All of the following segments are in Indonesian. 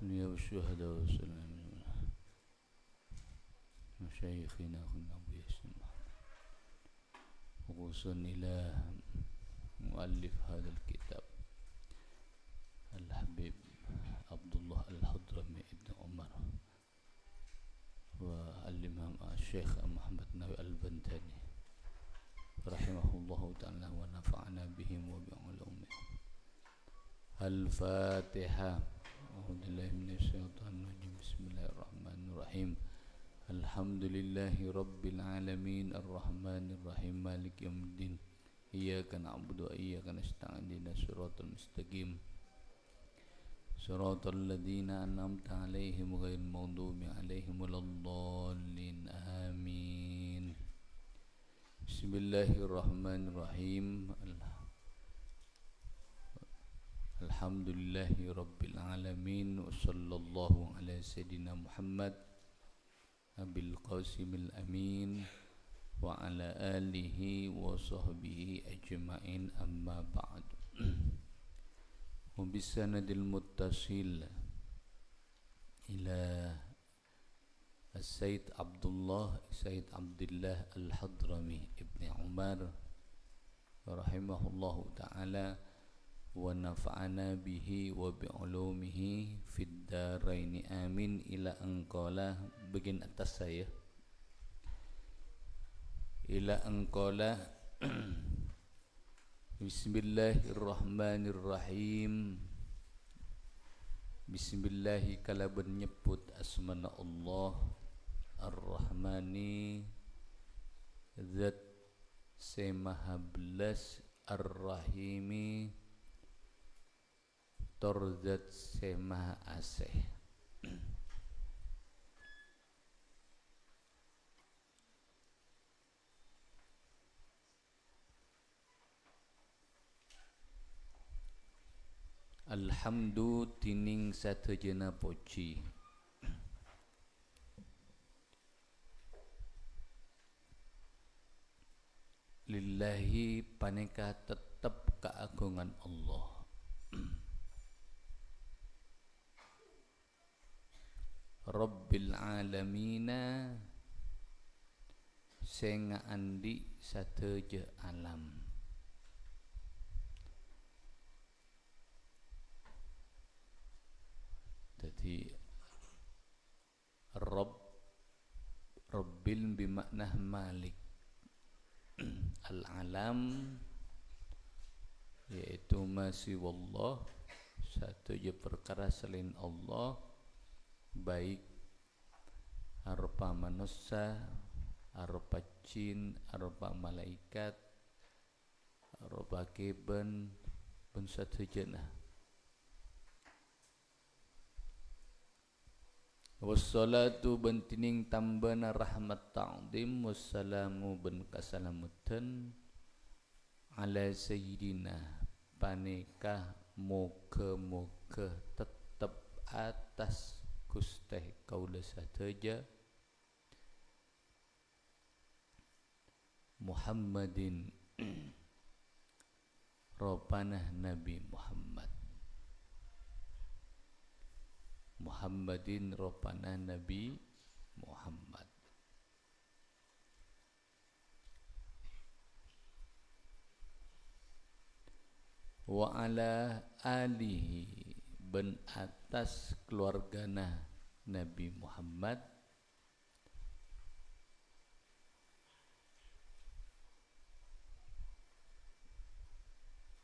الأنبياء والشهداء والسلام مشايخنا كنا أبو ياسين وصل إلى مؤلف هذا الكتاب الحبيب عبد الله الحضرمي ابن عمر والإمام الشيخ محمد نبي البنتاني رحمه الله تعالى ونفعنا بهم وبعلومهم. الفاتحة. أعوذ بالله من الشيطان الرجيم. بسم الله الرحمن الرحيم. الحمد لله رب العالمين الرحمن الرحيم مالك يوم الدين إياك نعبد وإياك نستعين اهدنا الصراط المستقيم صراط الذين أنعمت عليهم غير المغضوب عليهم ولا الضالين آمين. بسم الله الرحمن الرحيم. الحمد لله رب العالمين وصلى الله على سيدنا محمد أبي القاسم الأمين وعلى آله وصحبه أجمعين أما بعد. وبالسند المتصل إلى السيد عبد الله الحضرمي ابن عمر رحمه الله تعالى ونفعنا به وبعلومه في الدارين آمين إلى أن قال begin atas saya ila an qala Bismillahirrahmanirrahim. Bismillahi kalaban nyebut asmana Allah Ar-Rahmani Zat semaha belas Ar-Rahimi Torzat semaha asih. Alhamdu tining satejana puji lillahi paneka tetep keagungan Allah Rabbil alamina sing andi sateja alam. Jadi Rabbil bimakna Malik. Al-alam yaitu masih wallah satu je perkara selain Allah, baik arupa manusia, arupa jin, arupa malaikat, arupa keben pun satu jenah. Wassalatu bentining tambana rahmat ta'zim wassalamu ben kasalamutan ala sayyidina paneka moga-moga tetap atas Gusti kaula sateja Muhammadin ropanah Nabi Muhammadin ropana Nabi Muhammad. Wa ala alihi ben atas keluargana Nabi Muhammad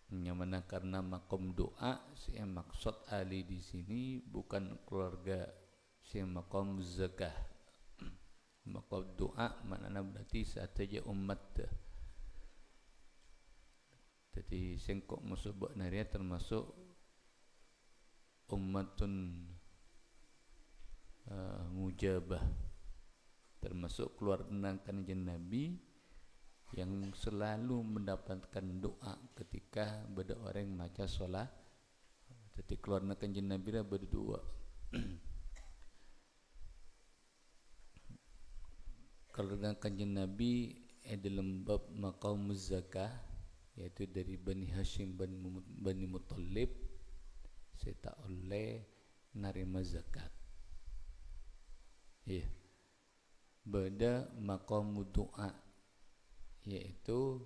yang mana karena makom doa saya maksud ali di sini bukan keluarga saya makom zakah. Makom doa maknanya berarti sahaja umat. Jadi sengkok musabak naria termasuk ummatun mujabah, termasuk keluarga kanjeng Nabi yang selalu mendapatkan doa ketika beda orang maca solat. Jadi keluarga kanjeng Nabi lah berdoa. Keluarga kanjeng Nabi dalam bab maqam zakah yaitu dari Bani Hashim Bani Muttalib serta oleh narima zakat. Ya. Beda maqamu doa, yaitu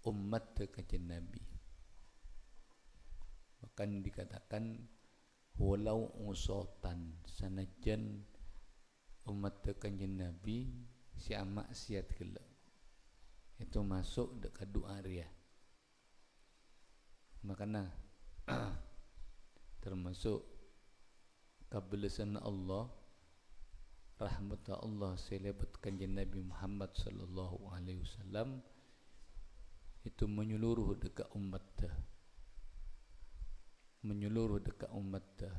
umat kanjeng Nabi. Bahkan dikatakan walau usotan, sanajan umat kanjeng Nabi si maksiat gila, itu masuk dekat doa ria. Makanya termasuk kabelasan Allah, rahmat Allah selebat kanjeng Nabi Muhammad sallallahu alaihi wasallam itu menyeluruh dekat umat dah, menyeluruh dekat umat dah,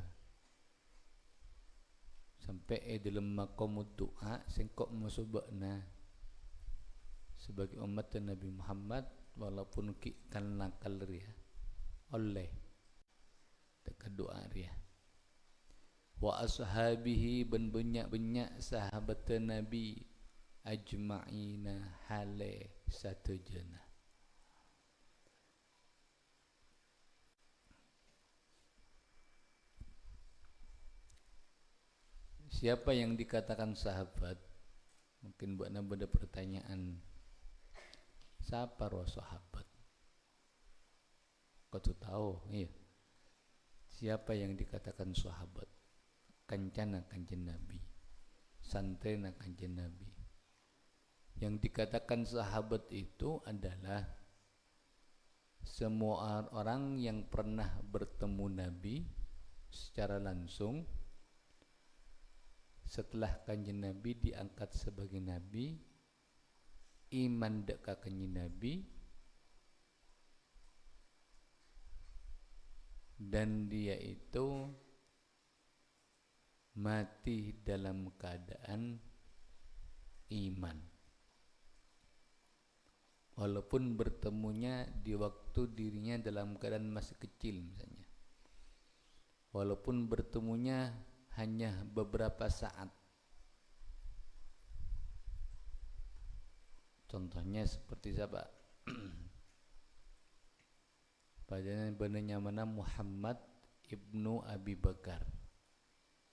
sampai dalam maqam doa sengkok musabakna sebagai umat Nabi Muhammad walaupun kan nakal ria oleh dekat doa ria. Wa ashabihi ben banyak sahabat Nabi ajma'ina hale satu jana. Siapa yang dikatakan sahabat? Mungkin buat nambah ada pertanyaan. Siapa roh sahabat? Kau tuh tahu, iya. Siapa yang dikatakan sahabat? Kancana kanjeng Nabi, santrena kanjeng Nabi. Yang dikatakan sahabat itu adalah semua orang yang pernah bertemu Nabi secara langsung setelah kanjeng Nabi diangkat sebagai Nabi, iman dekat kanjeng Nabi, dan dia itu mati dalam keadaan iman, walaupun bertemunya di waktu dirinya dalam keadaan masih kecil misalnya, walaupun bertemunya hanya beberapa saat. Contohnya seperti siapa? Padahal benarnya mana Muhammad ibnu Abi Bakar,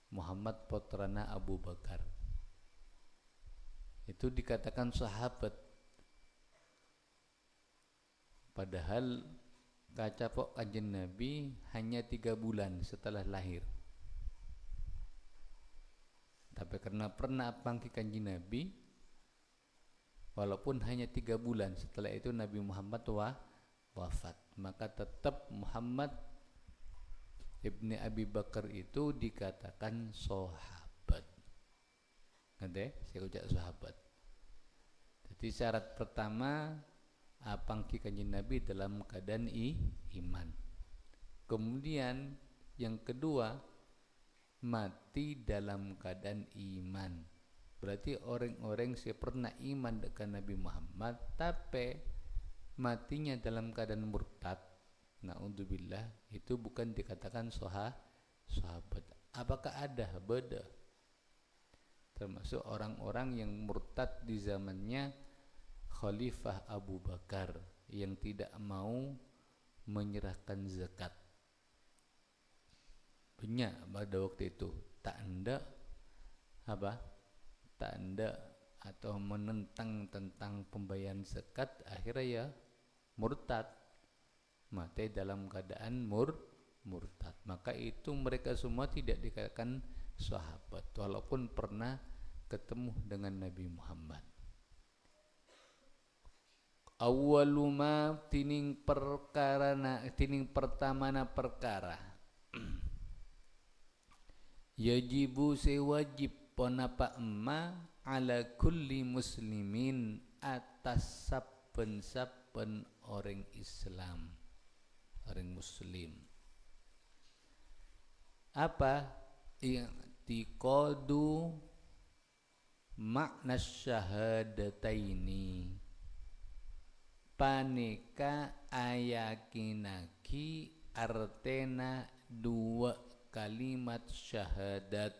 Muhammad putrana Abu Bakar, itu dikatakan sahabat. Padahal kacapok kanjeng Nabi hanya 3 bulan setelah lahir. Tapi karena pernah pangki kanjeng Nabi, walaupun hanya 3 bulan setelah itu Nabi Muhammad wafat, maka tetap Muhammad ibni Abi Bakar itu dikatakan sahabat. Nanti saya ucap sahabat. Jadi syarat pertama pangki kanjeng Nabi dalam keadaan iman. Kemudian yang kedua, mati dalam keadaan iman. Berarti orang-orang yang pernah iman dengan Nabi Muhammad tapi matinya dalam keadaan murtad, na'udzubillah, itu bukan dikatakan sahabat. Apakah ada? Beda. Termasuk orang-orang yang murtad di zamannya Khalifah Abu Bakar yang tidak mau menyerahkan zakat. Banyak pada waktu itu tak anda atau menentang tentang pembayaran zakat, akhirnya ya murtad, mati dalam keadaan murtad. Maka itu mereka semua tidak dikatakan sahabat walaupun pernah ketemu dengan Nabi Muhammad. Awwaluma tining pertamana perkara yajibu sewajib ponapa emma ala kulli muslimin atas saben-saben orang Islam, orang muslim. Apa? I'tiqadu makna syahadataini, paneka ayakinaki artena 2 kalimat syahadat.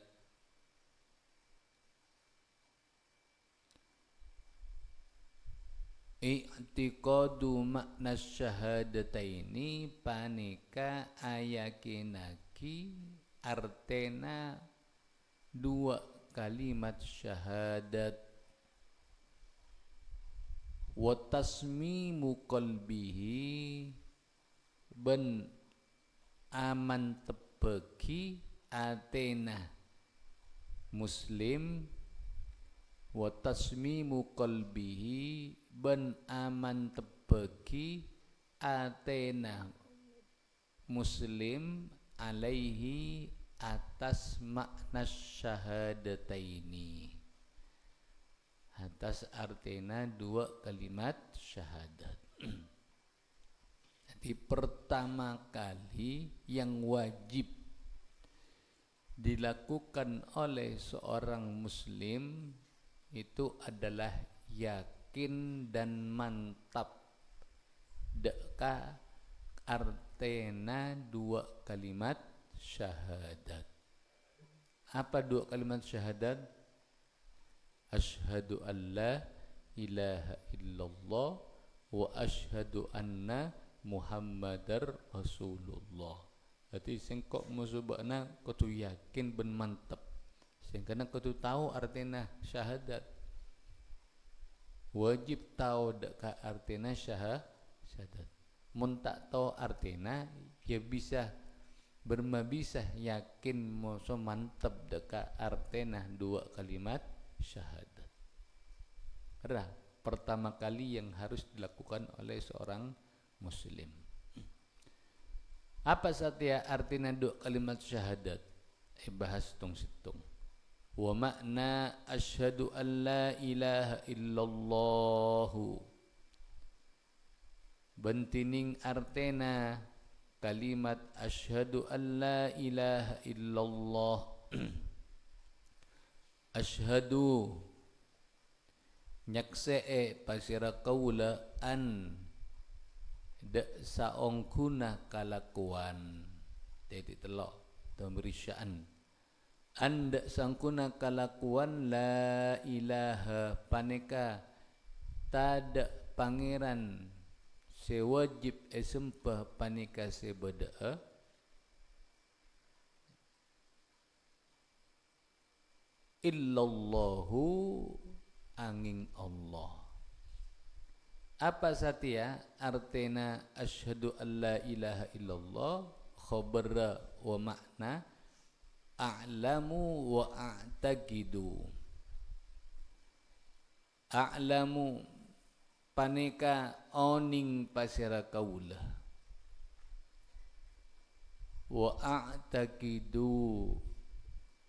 I'tiqadu makna syahadataini, paneka ayakinaki artena dua kalimat syahadat wa tasmimu qalbihi ben aman tebeki atena muslim wa tasmimu qalbihi ben aman tebeki atena muslim alaihi atas makna syahadataini, atas artena dua kalimat syahadat. Jadi pertama kali yang wajib dilakukan oleh seorang muslim itu adalah yakin dan mantap deka artena dua kalimat syahadat. Apa dua kalimat syahadat? Asyhadu an la ilaha illallah wa asyhadu anna Muhammadar Rasulullah. Jadi sing kok musubana kudu yakin ben mantep. Sing kana kudu tahu artinya syahadat. Wajib tahu deka artinya syahadat. Mun tak tahu artinya ya bisa bermabisah yakin moso mantep deka artinya dua kalimat syahadat. Pertama kali yang harus dilakukan oleh seorang muslim. Apa saja artinya dua kalimat syahadat? Bahas tung situng. Wa makna asyhadu an la ilaha illallah. Bentining artena kalimat asyhadu an la ilaha illallah. Asyhadu nyaksee pasira kaula an dak saongkuna kalakuan jadi telok pemeriksaan anda sangkuna kalakuan la ilaha paneka tada pangeran sewajib esempah paneka sebeda illallahu angin Allah. Apa satia artena asyhadu an la ilaha illallah khabara wa makna a'lamu wa a'taqidu. A'lamu paneka oning pasira kaula wa a'taqidu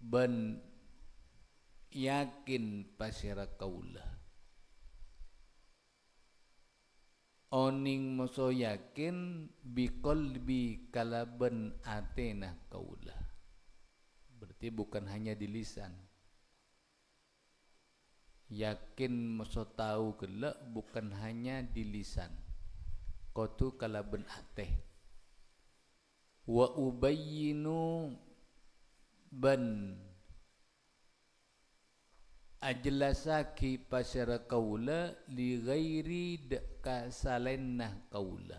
ban yakin pasira kaula. Oning moso yakin biqalbi kalaban atena kaula. Berarti bukan hanya di lisan. Yakin moso tahu gelak bukan hanya di lisan. Kotu kalaban ateh. Wa ubayyinu ban ajlasaki pasara kaula li ghairi deka salennah kaula.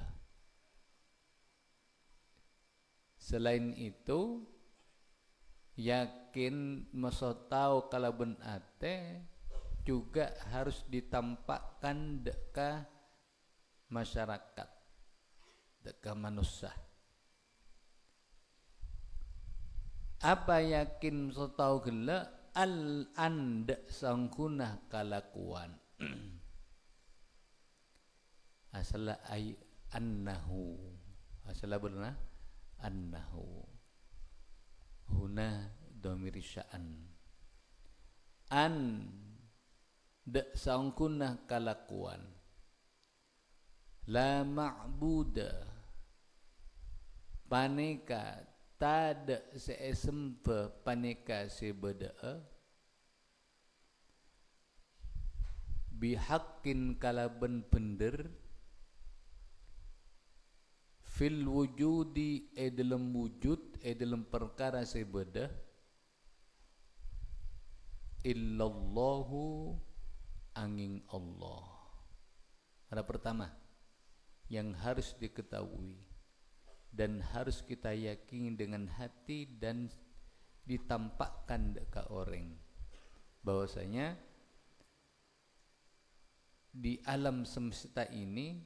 Selain itu yakin masotau kalaben ate juga harus ditampakkan deka masyarakat, deka manusia. Apa yakin masotau gelak al-anda sangkunah kalakuan asala ay annahu asala benar annahu huna dhamir sya'an an da sangkunah kalakuan la ma'buda paneka tada seesempa paneka sebeda bihaqqin kalaban bener fil wujudi dalam wujud dalam perkara sebeda illallahu angin Allah. Ada pertama yang harus diketahui dan harus kita yakini dengan hati dan ditampakkan dekat orang bahwasanya di alam semesta ini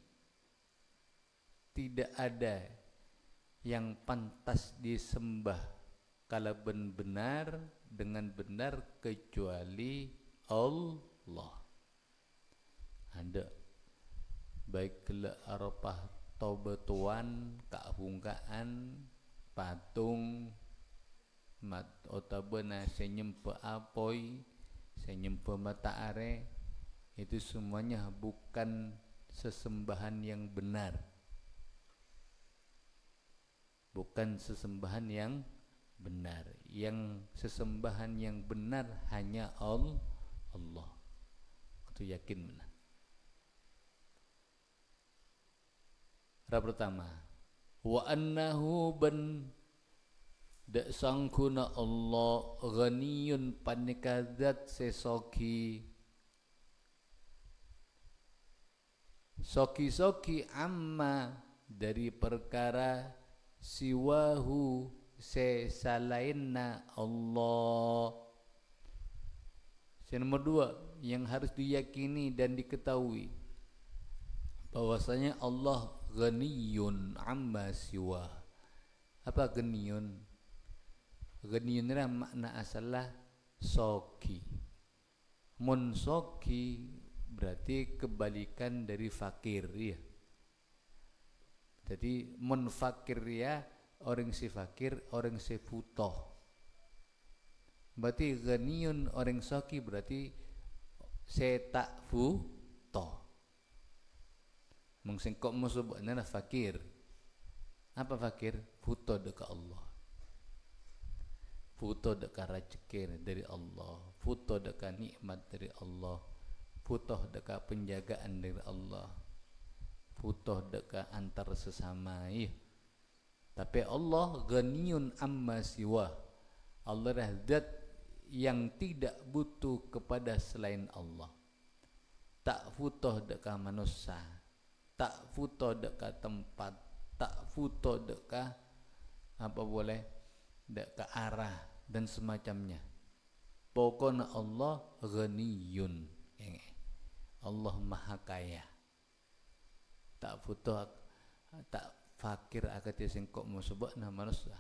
tidak ada yang pantas disembah kala benar dengan benar kecuali Allah. Ada baik kelak arapah taubatuan kahungkaan patung mat otabena senyempe apoi senyempe mata are, itu semuanya bukan sesembahan yang benar, bukan sesembahan yang benar. Yang sesembahan yang benar hanya Allah. Itu yakin benar. Pertama, wa annahu ban dak sangkuna Allah ghaniyun panikadat sesoki soki amma dari perkara siwahu selainna Allah. Yang nomor 2 yang harus diyakini dan diketahui bahwasanya Allah ghaniyun amma siwa. Apa ghaniyun? Ghaniyun itu makna asalnya soki. Mun soki berarti kebalikan dari fakir ya. Jadi mun fakir ya orang si fakir, orang si butuh. Berarti ghaniyun orang soki berarti se tak butuh. Mung sing kok musubana fakir. Apa fakir? Butuh dekat Allah. Butuh dekat rezeki dari Allah, butuh dekat nikmat dari Allah, butuh dekat penjagaan dari Allah, butuh dekat antar sesama ya. Tapi Allah ghaniyun amma siwa. Allah adalah zat yang tidak butuh kepada selain Allah. Tak butuh dekat manusia, tak butuh dekat tempat, tak butuh dekat apa boleh dekat arah dan semacamnya. Pokoknya Allah ghaniyun. Allah maha kaya. Tak butuh, tak fakir akati sing kok mau sebutna manusia.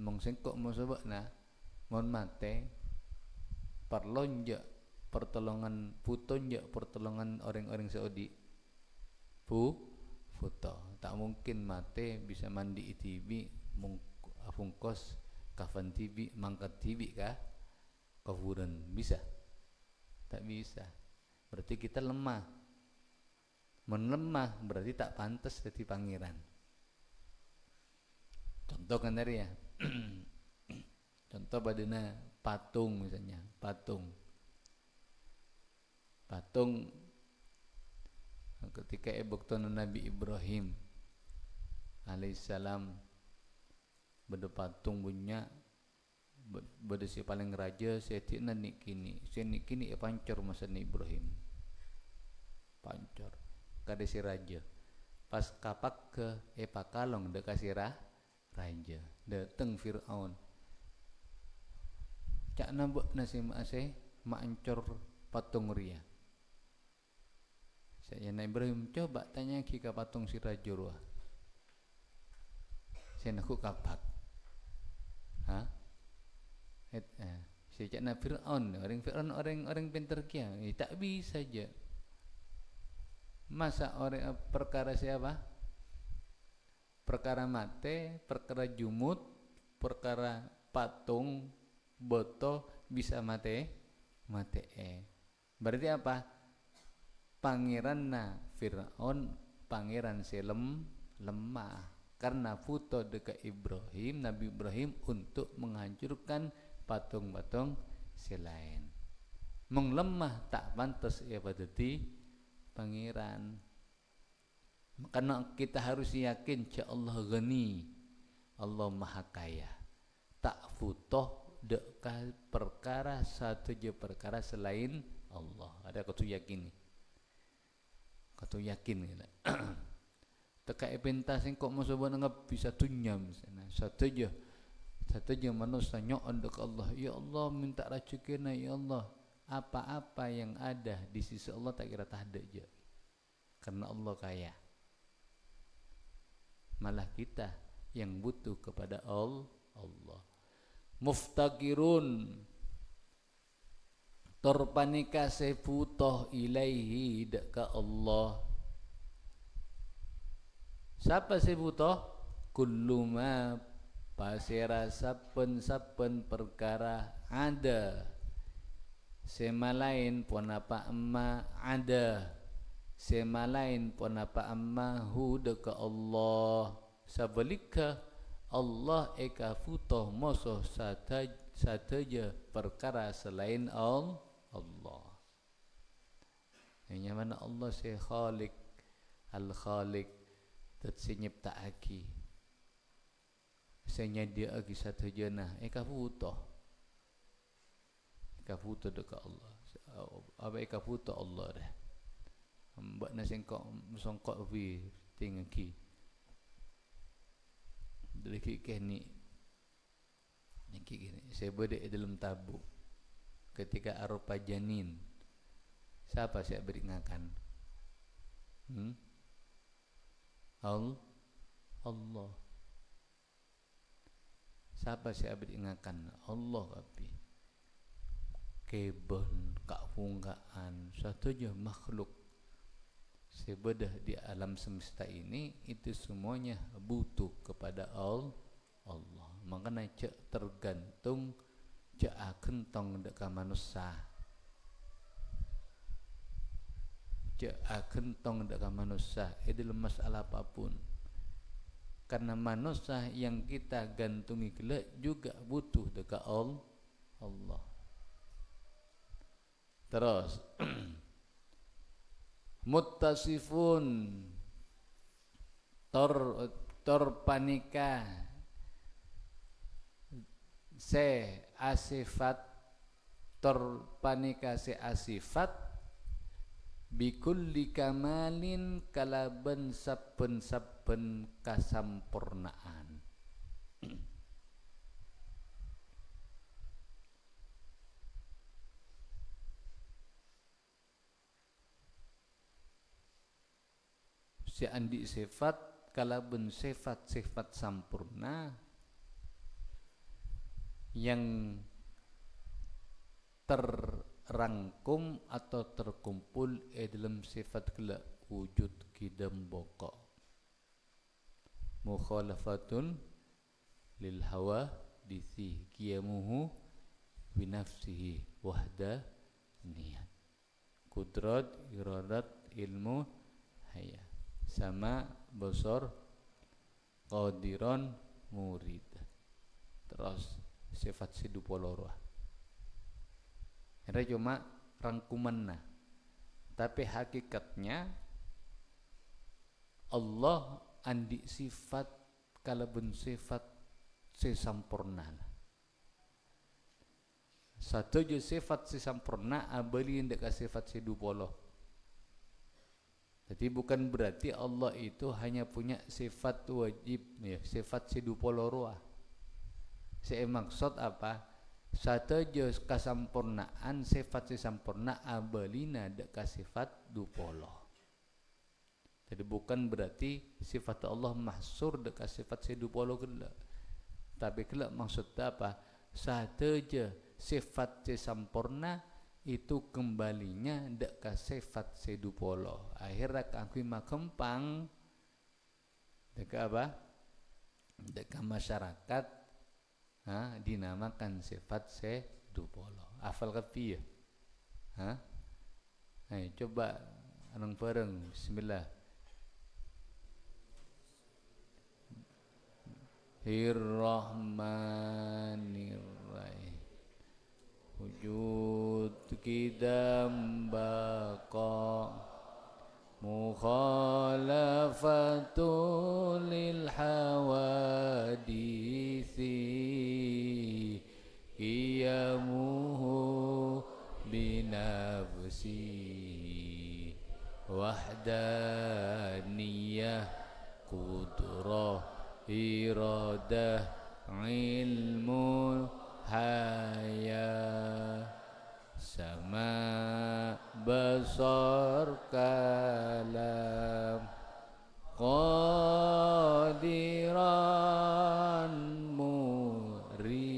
Mong sing kok mau sebutna mon mate perlonja pertolongan putonja pertolongan orang-orang Saudi. Foto. Tak mungkin mate bisa mandi TV fungkos kafan TV mangkat TV kah kuburan bisa? Tak bisa. Berarti kita lemah. Melemah berarti tak pantas jadi pangeran. Contoh kan dari ya. Contoh badana patung misalnya, patung ketika eboktono Nabi Ibrahim alaihissalam beda patung punya beda si paling raja setina nikini pancor masa ni Ibrahim pancor kada si raja pas kapak ke pakalong de kasih raja dateng Fir'aun cak nambok nasi maase maancor patung ria. Saya Nabi Ibrahim coba tanya ki ka patung si raja ruah. Saya nak kapak. Ha? Saya cak na Fir'aun, orang pintar kia, tak bisa saja. Masa orang perkara siapa? Perkara mate, perkara jumut, perkara patung, boto bisa mate. Berarti apa? Pangeran na Fir'aun, pangeran selem lemah. Karena foto dekat Ibrahim, Nabi Ibrahim untuk menghancurkan patung-patung selain. Menglemah tak pantas ia badati pangeran. Karena kita harus yakin ya Allah ghani, Allah maha kaya. Tak butuh dekat perkara satu je perkara selain Allah. Ada katu yakin. Katu yakin kita. Teka pentas kok masuk ngapi satu jam sana. Satu je manusia nyo'on dek Allah. Ya Allah minta rezekina ya Allah. Apa-apa yang ada di sisi Allah tak kira tak ada je. Karena Allah kaya. Malah kita yang butuh kepada Allah. Muftaqirun torpanika sebutoh ilaihi deka Allah. Siapa sebutoh? Kullu ma pasira saben-saben perkara ada. Sema lain pun apa amma ada. Sema lain pun apa amma hu deka Allah. Sabalika Allah eka futoh mosoh sataja perkara selain Allah. Yang mana Allah si khalik al-khalik dat si nyiptaaki. Saya dia agi sataja nah eka futoh dekat Allah. Apa eka futoh Allah dah. Mbak nasengkok musongkok vi tinggi. Dari kikeh ni saya berdek dalam tabuk ketika arupa janin. Siapa saya beringatkan? Allah. Siapa saya beringatkan? Allah kapi. Kebon kak fungkaan satu je makhluk sebedah di alam semesta ini itu semuanya butuh kepada Allah. Makanya cek tergantung cek akentong dekat manusia. Cek akentong dekat manusia itu masalah apapun. Karena manusia yang kita gantungi kelak juga butuh dekat Allah. Terus muttasifun tor panika se asifat tor panika se asifat bikulli kamalin kalaban saben-saben kasampurnaan. Si andi sifat kalaben sifat sampurna yang terrangkum atau terkumpul dalam sifat kelak wujud kidam boko mukhalafatun lil hawa disi qiyamuhu binafsihi wahda niat kudrat iradat ilmu haya sama basar qadiron murid. Terus sifat sidupoloro ini cuma rangkuman nah. Tapi hakikatnya Allah andi sifat kalaben sifat sesampurna. Satu je sifat sesampurna abali ndak sifat sidupolo. Jadi bukan berarti Allah itu hanya punya sifat wajib ya, sifat sidupoloro. Saya maksud apa? Satu je kasampurnaan sifat sesampurna abalina dek sifat dupolo. Jadi bukan berarti sifat Allah mahsur dek sifat sedupolo kelak. Tapi kelak maksudnya apa? Satu je sifat sesampurna itu kembalinya dek sifat sedupolo. Akhirnya kakui makempang dek apa? Dek masyarakat dinamakan sifat sedupolo. Hafal kapi ya? Ayo coba anong bareng bismillah. Bismillahirrahmanirrahim. Wujud kidam baqa mukhalafatul lil hawadisi qiyamuhu binafsi wahdaniyah qudrah iradah ilmu haya sama basar kalam qadiran muridan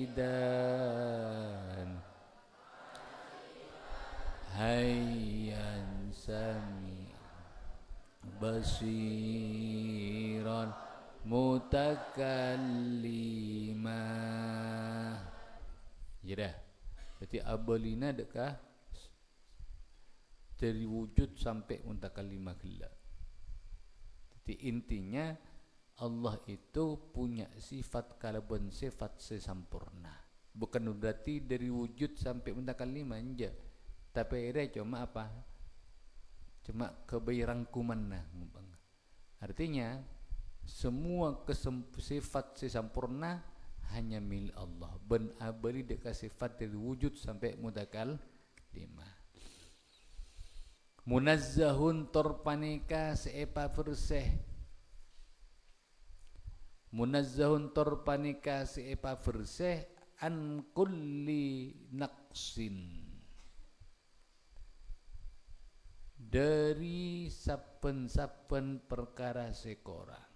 hayyan sami basiran mutakallima. Ya dah. Berarti abalina dekah dari wujud sampai mutakallimah gelak. Jadi intinya Allah itu punya sifat kalaupun sifat sesampurna. Bukan berarti dari wujud sampai mutakallimah aja. Tapi dia cuma apa? Cuma kebairangkuman nah. Artinya semua sifat sesampurna hanya milik Allah. Ben abali dekat sifat dari wujud sampai mutakallimah. Munazzahun torpanika seepa bersih. Munazzahun torpanika seepa bersih an kulli naqsin. Dari saben-saben perkara sekorang.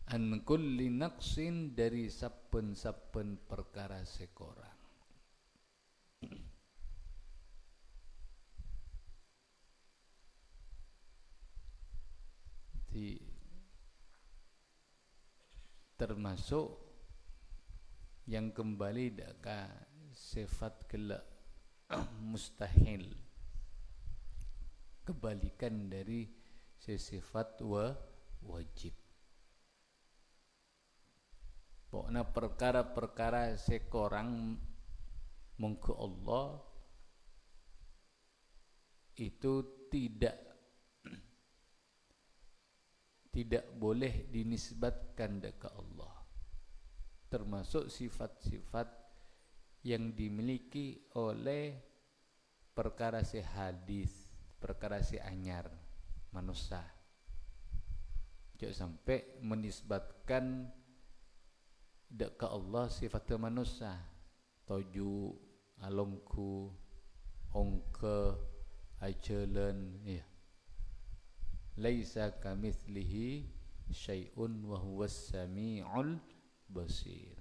An kulli naqsin dari saben-saben perkara sekorang. Jadi termasuk yang kembali daka sifat gelak mustahil, kebalikan dari sifat wajib. Pokoknya perkara-perkara sekorang mungku Allah itu tidak boleh dinisbatkan ke Allah. Termasuk sifat-sifat yang dimiliki oleh perkara hadis, perkara anyar manusia. Jangan sampai menisbatkan ke Allah sifat manusia. Toju, alomku, ongke, ajalan, ya. Laisa kamitslihi syai'un wa huwas sami'ul basir.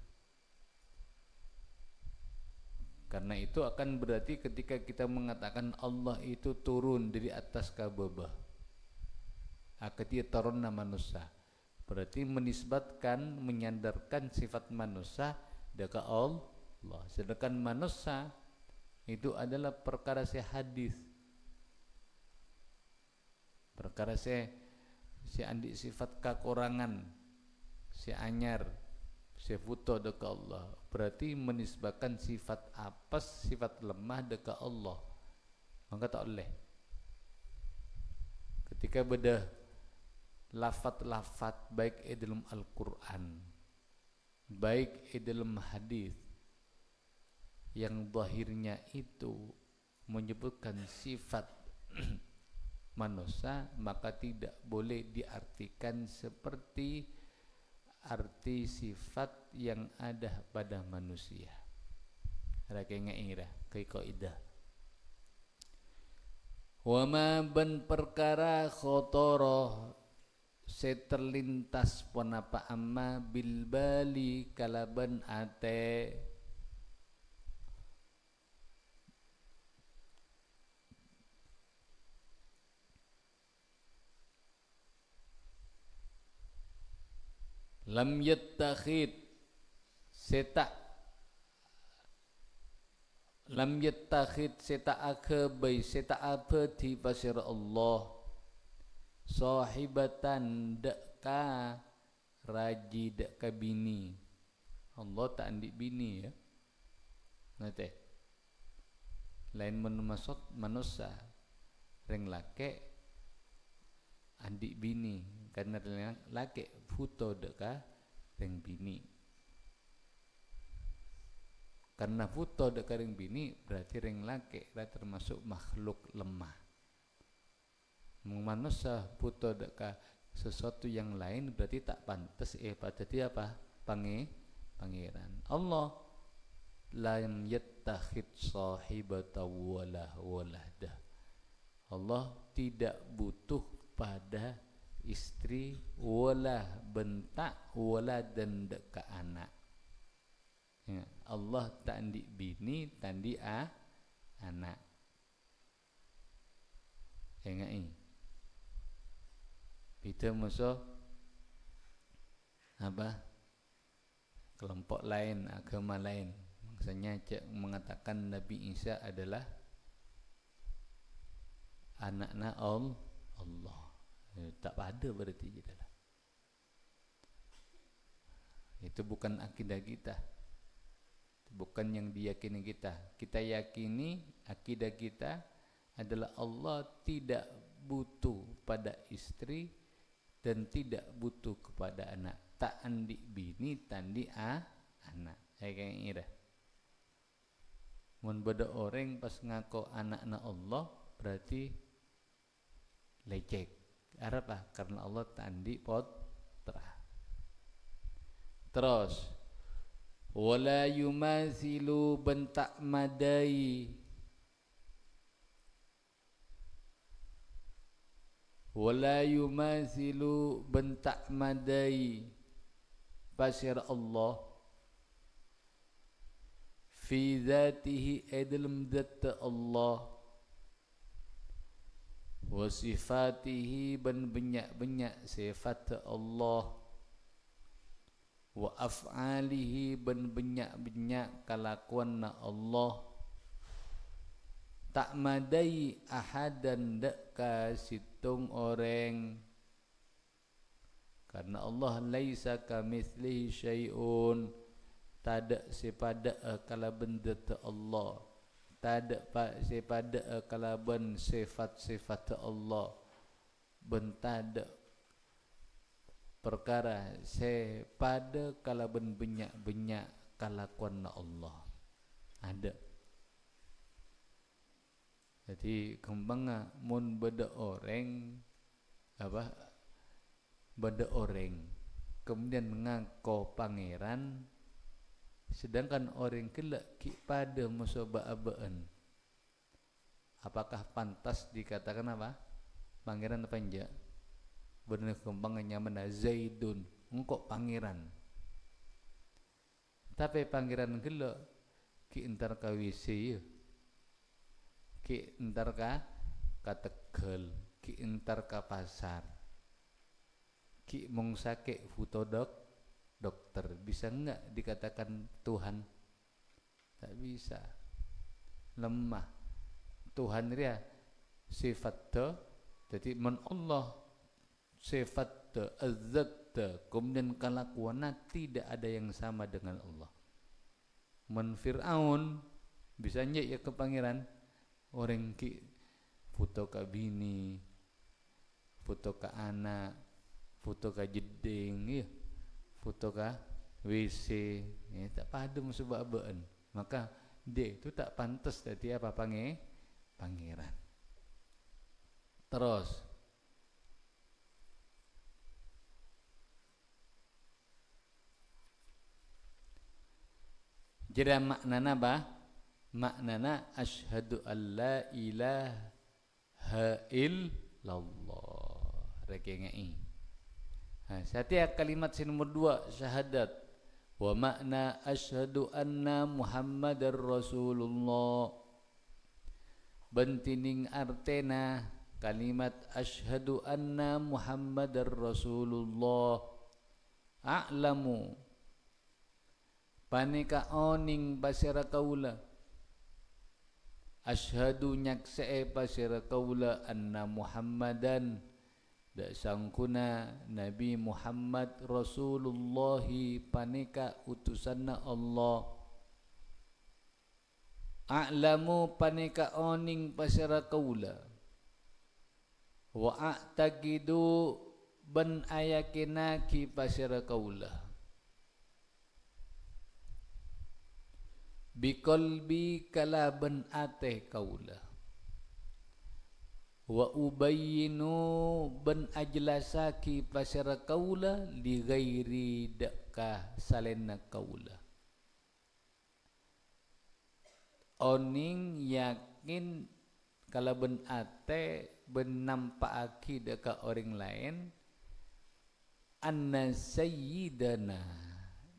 Karena itu akan berarti ketika kita mengatakan Allah itu turun dari atas kababah, akati turunna manusia, berarti menisbatkan, menyandarkan sifat manusia dekat Allah. Sedangkan manusia itu adalah perkara hadis, perkara andi sifat kekurangan, anyar, buta dekat Allah. Berarti menisbatkan sifat apes, sifat lemah dekat Allah. Maka tak boleh. Ketika beda lafat-lafat baik dalam Al-Quran, baik dalam hadis yang zahirnya itu menyebutkan sifat manusia, maka tidak boleh diartikan seperti arti sifat yang ada pada manusia. Ada keingat kaidah. Wa ma ban perkara khotoro seterlintas ponapa amma bilbali kalaban ate lam yattakhid seta lam yattakhid seta akabai seta abadi pasir Allah sahibatan deka raji deka bini. Allah tak andik bini ya. Nate lain menumasot manusia reng lake andik bini, karena lake futo deka reng bini. Karena buta dek ring bini berarti ring laki termasuk makhluk lemah. Manusia buta dek sesuatu yang lain berarti tak pantas jadi apa? Pangeran. Allah lam yattakhid sahibatan wala walada. Allah tidak butuh pada istri wala bentak wala dan deka anak. Ya, Allah tandi bini tandi anak. Engai. Kita musuh apa? Kelompok lain, agama lain. Maksudnya mengatakan Nabi Isa adalah anaknya Allah. Tak ada berarti adalah. Itu bukan akidah kita. Bukan yang diyakini kita. Kita yakini akidah kita adalah Allah tidak butuh pada istri dan tidak butuh kepada anak. Tak andi bini tandi anak. Kayak ini dah. Mun beda orang pas ngaku anakna Allah berarti lecek. Apa? Karena Allah tandi putra. Terus wala yumathilu bentak madai wala yumathilu bentak madai pasir Allah fi dzatihi dalam zat Allah wa sifatihi ban banyak sifat Allah wa af'alihi ban banyak kelakuan Allah tak madai ahadan dak kasitung orang karena Allah laisa kamitslihi syai'un tada sepada kala benda Allah tada sepada kala ben sifat-sifat Allah bentada perkara sepada kala ben banyak kelakuan Allah ada. Jadi kembang mun beda orang apa beda orang kemudian ngaku pangeran sedangkan orang kelak pada musabah abaan apakah pantas dikatakan apa pangeran apa enggak? Benar kembang nyaman Zaidun engkau pangeran tapi pangeran kelak ki entar kawisi ya ki entar ka Tegal, ki entar ka pasar, ki mong sakit futodok dokter bisa enggak dikatakan Tuhan? Tak bisa, lemah. Tuhan dia sifat te, jadi men Allah sifat te, azat te, kemudian kelakuannya tidak ada yang sama dengan Allah. Men Fir'aun bisa enggak ya ke pangeran? Orang ki foto ka bini, foto ka anak, foto ka jeding, ya, foto ka WC, ya, tak padam sebabaan. Maka dia itu tak pantas jadi apa pangeran. Terus jadi maknana apa? Maknana asyhadu alla ilaha illallah. Rekengai. Setiap kalimat nomor 2 syahadat. Wa makna asyhadu anna Muhammadar Rasulullah. Bentining artena kalimat asyhadu anna Muhammadar Rasulullah. A'lamu panika oning pasira kaula asyhadu nyaksee pasira kaula anna Muhammadan da sangkuna Nabi Muhammad Rasulullah panika utusanna Allah a'lamu panika oning pasira kaula wa a'taqidu ban ayakinaki pasira kaula biqalbi kalaban ate kaula wa ubayyinu ban ajlasaki pasara kaula li ghairi dakka salena kaula oning yakin kalaban ate ben nampakaki deka orang lain anna sayyidana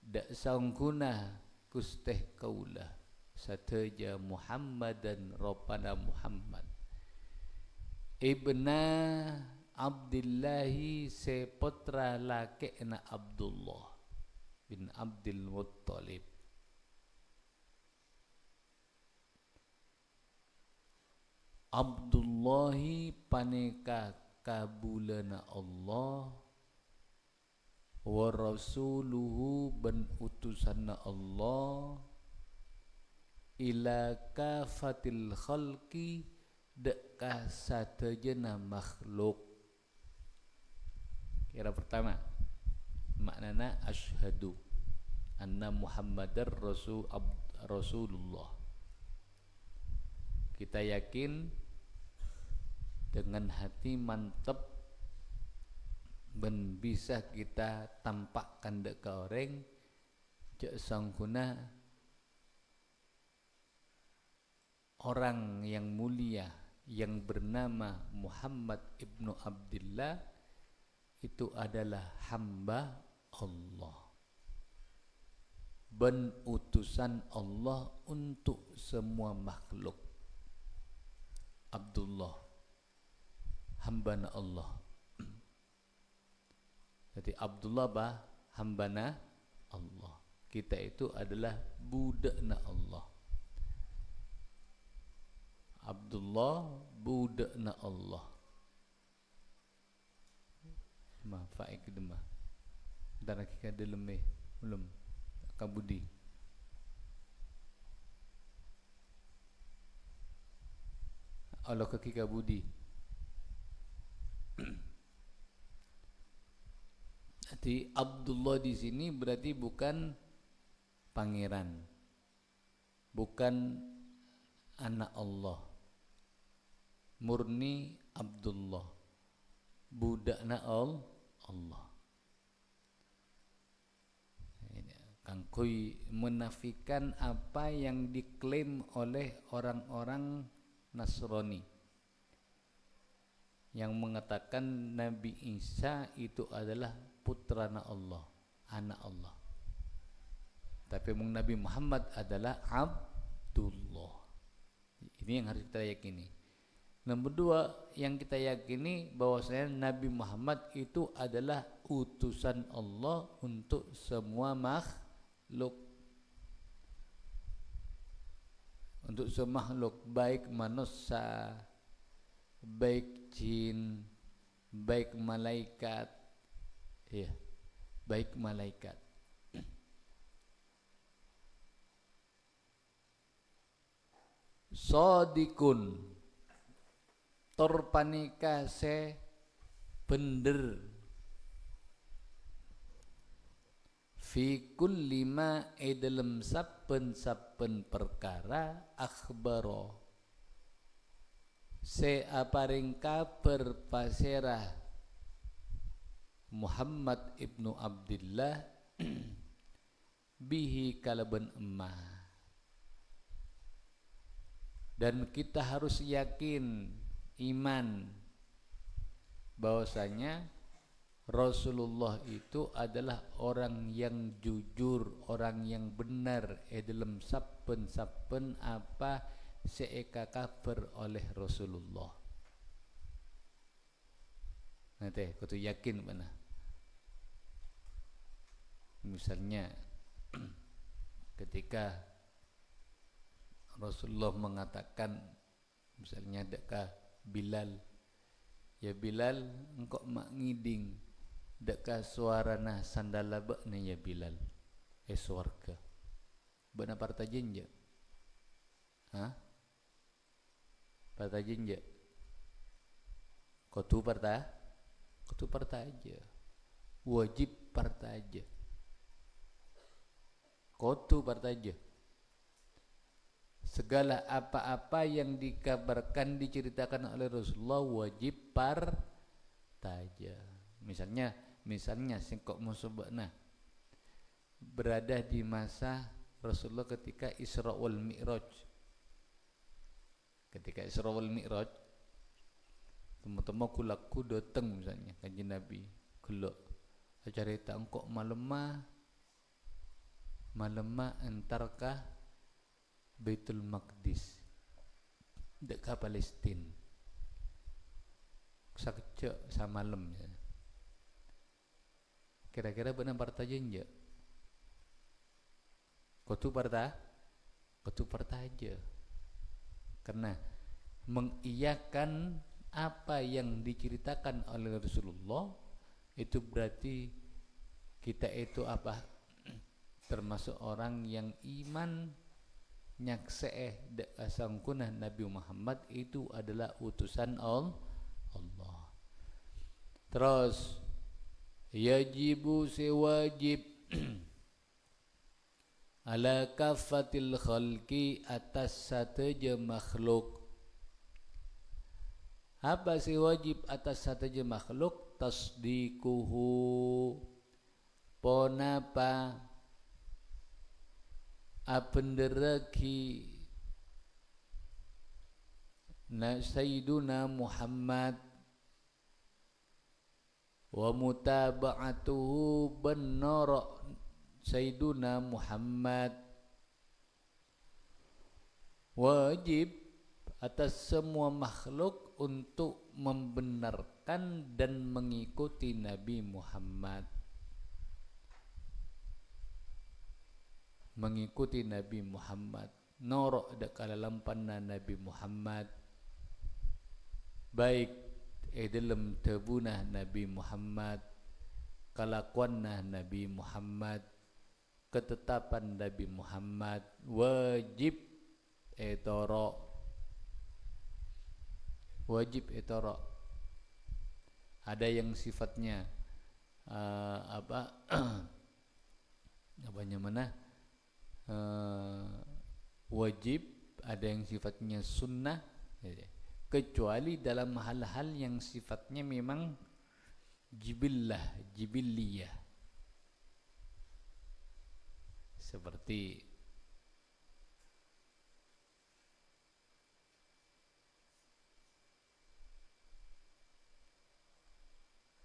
dak sangkuna kusteh kaula sateja Muhammadan ropana Muhammad ibna Abdillahi seputra lakena Abdullah bin Abdul Muttalib Abdullahi paneka kabulana Allah wa rasuluhu ban utusanna Allah ila kafatil khalqi dekah satejena makhluk. Kira pertama maknana asyhadu anna Muhammadar Rasulullah. Kita yakin dengan hati mantap ben bisa kita tampakkan dek ke orang cek sangkuna orang yang mulia yang bernama Muhammad ibnu Abdullah itu adalah hamba Allah ben utusan Allah untuk semua makhluk. Abdullah hambana Allah. Jadi Abdullah bah hambana Allah. Kita itu adalah budakna Allah. Abdullah budakna Allah. Ma faik dema. Dara kita dalam belum kabudi. Allah kaki kabudi. Jadi Abdullah di sini berarti bukan pangeran, bukan anak Allah, murni Abdullah, budakna Allah. Kangkui menafikan apa yang diklaim oleh orang-orang Nasrani yang mengatakan Nabi Isa itu adalah putrana Allah, anak Allah. Tapi Nabi Muhammad adalah Abdullah. Ini yang harus kita yakini. Nomor dua, yang kita yakini bahwasanya Nabi Muhammad itu adalah utusan Allah untuk semua makhluk. Untuk semua makhluk, baik manusia, baik jin, baik malaikat, ya, baik malaikat. Sodikun torpanika se bener fi kulli ma dalam saben-saben perkara akhbaro se aparing kabar pasera Muhammad ibnu Abdullah bihi kalaban emmah. Dan kita harus yakin iman bahwasanya Rasulullah itu adalah orang yang jujur, orang yang benar dalam saben-saben apa seeka kabar oleh Rasulullah. Nanti kudu yakin mana. Misalnya ketika Rasulullah mengatakan misalnya dekat Bilal, ya Bilal engkau mak ngiding dekat suarana sandala bakna ya Bilal swarga bana partajin je partajin je kotu parta aja wajib parta aja kotu parta aja segala apa-apa yang dikabarkan diceritakan oleh Rasulullah wajib partaja. Misalnya sing kok musabana berada di masa Rasulullah ketika Isra wal Mi'raj. Ketika Isra wal Mi'raj, teman-teman kulaku datang misalnya kanjeng Nabi, kula acara itu engkok malemah entarkah Baitul Maqdis dekat Palestina sakejak samalam ya. Kira-kira benar partaja enggak? Kotu partaja karena mengiyakan apa yang diceritakan oleh Rasulullah itu berarti kita itu apa? Termasuk orang yang iman nyakseeh sangkunah Nabi Muhammad itu adalah utusan Allah. Terus yajibu sewajib ala kafatil khalqi atas sateja makhluk. Apa sih wajib atas sateja makhluk? Tasdikuhu ponapa apenderaki na Sayyiduna Muhammad wa mutaba'atuhu benar Sayyiduna Muhammad. Wajib atas semua makhluk untuk membenarkan dan mengikuti Nabi Muhammad. Mengikuti Nabi Muhammad, norok dekala lampanna Nabi Muhammad, baik dalam tebunah Nabi Muhammad, kelakuanna Nabi Muhammad, ketetapan Nabi Muhammad, wajib etoro. Ada yang sifatnya wajib, ada yang sifatnya sunnah, kecuali dalam hal-hal yang sifatnya memang jibiliyah, seperti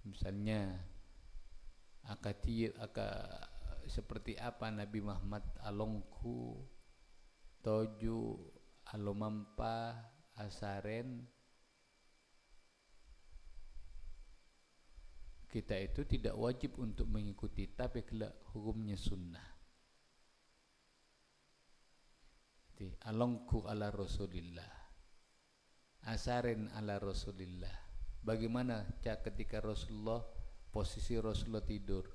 misalnya seperti apa Nabi Muhammad alongku toju alomampa asaren, kita itu tidak wajib untuk mengikuti, tapi kelak hukumnya sunnah. Jadi alongku ala Rasulillah, asaren ala Rasulillah. Bagaimana ketika Rasulullah posisi Rasulullah tidur?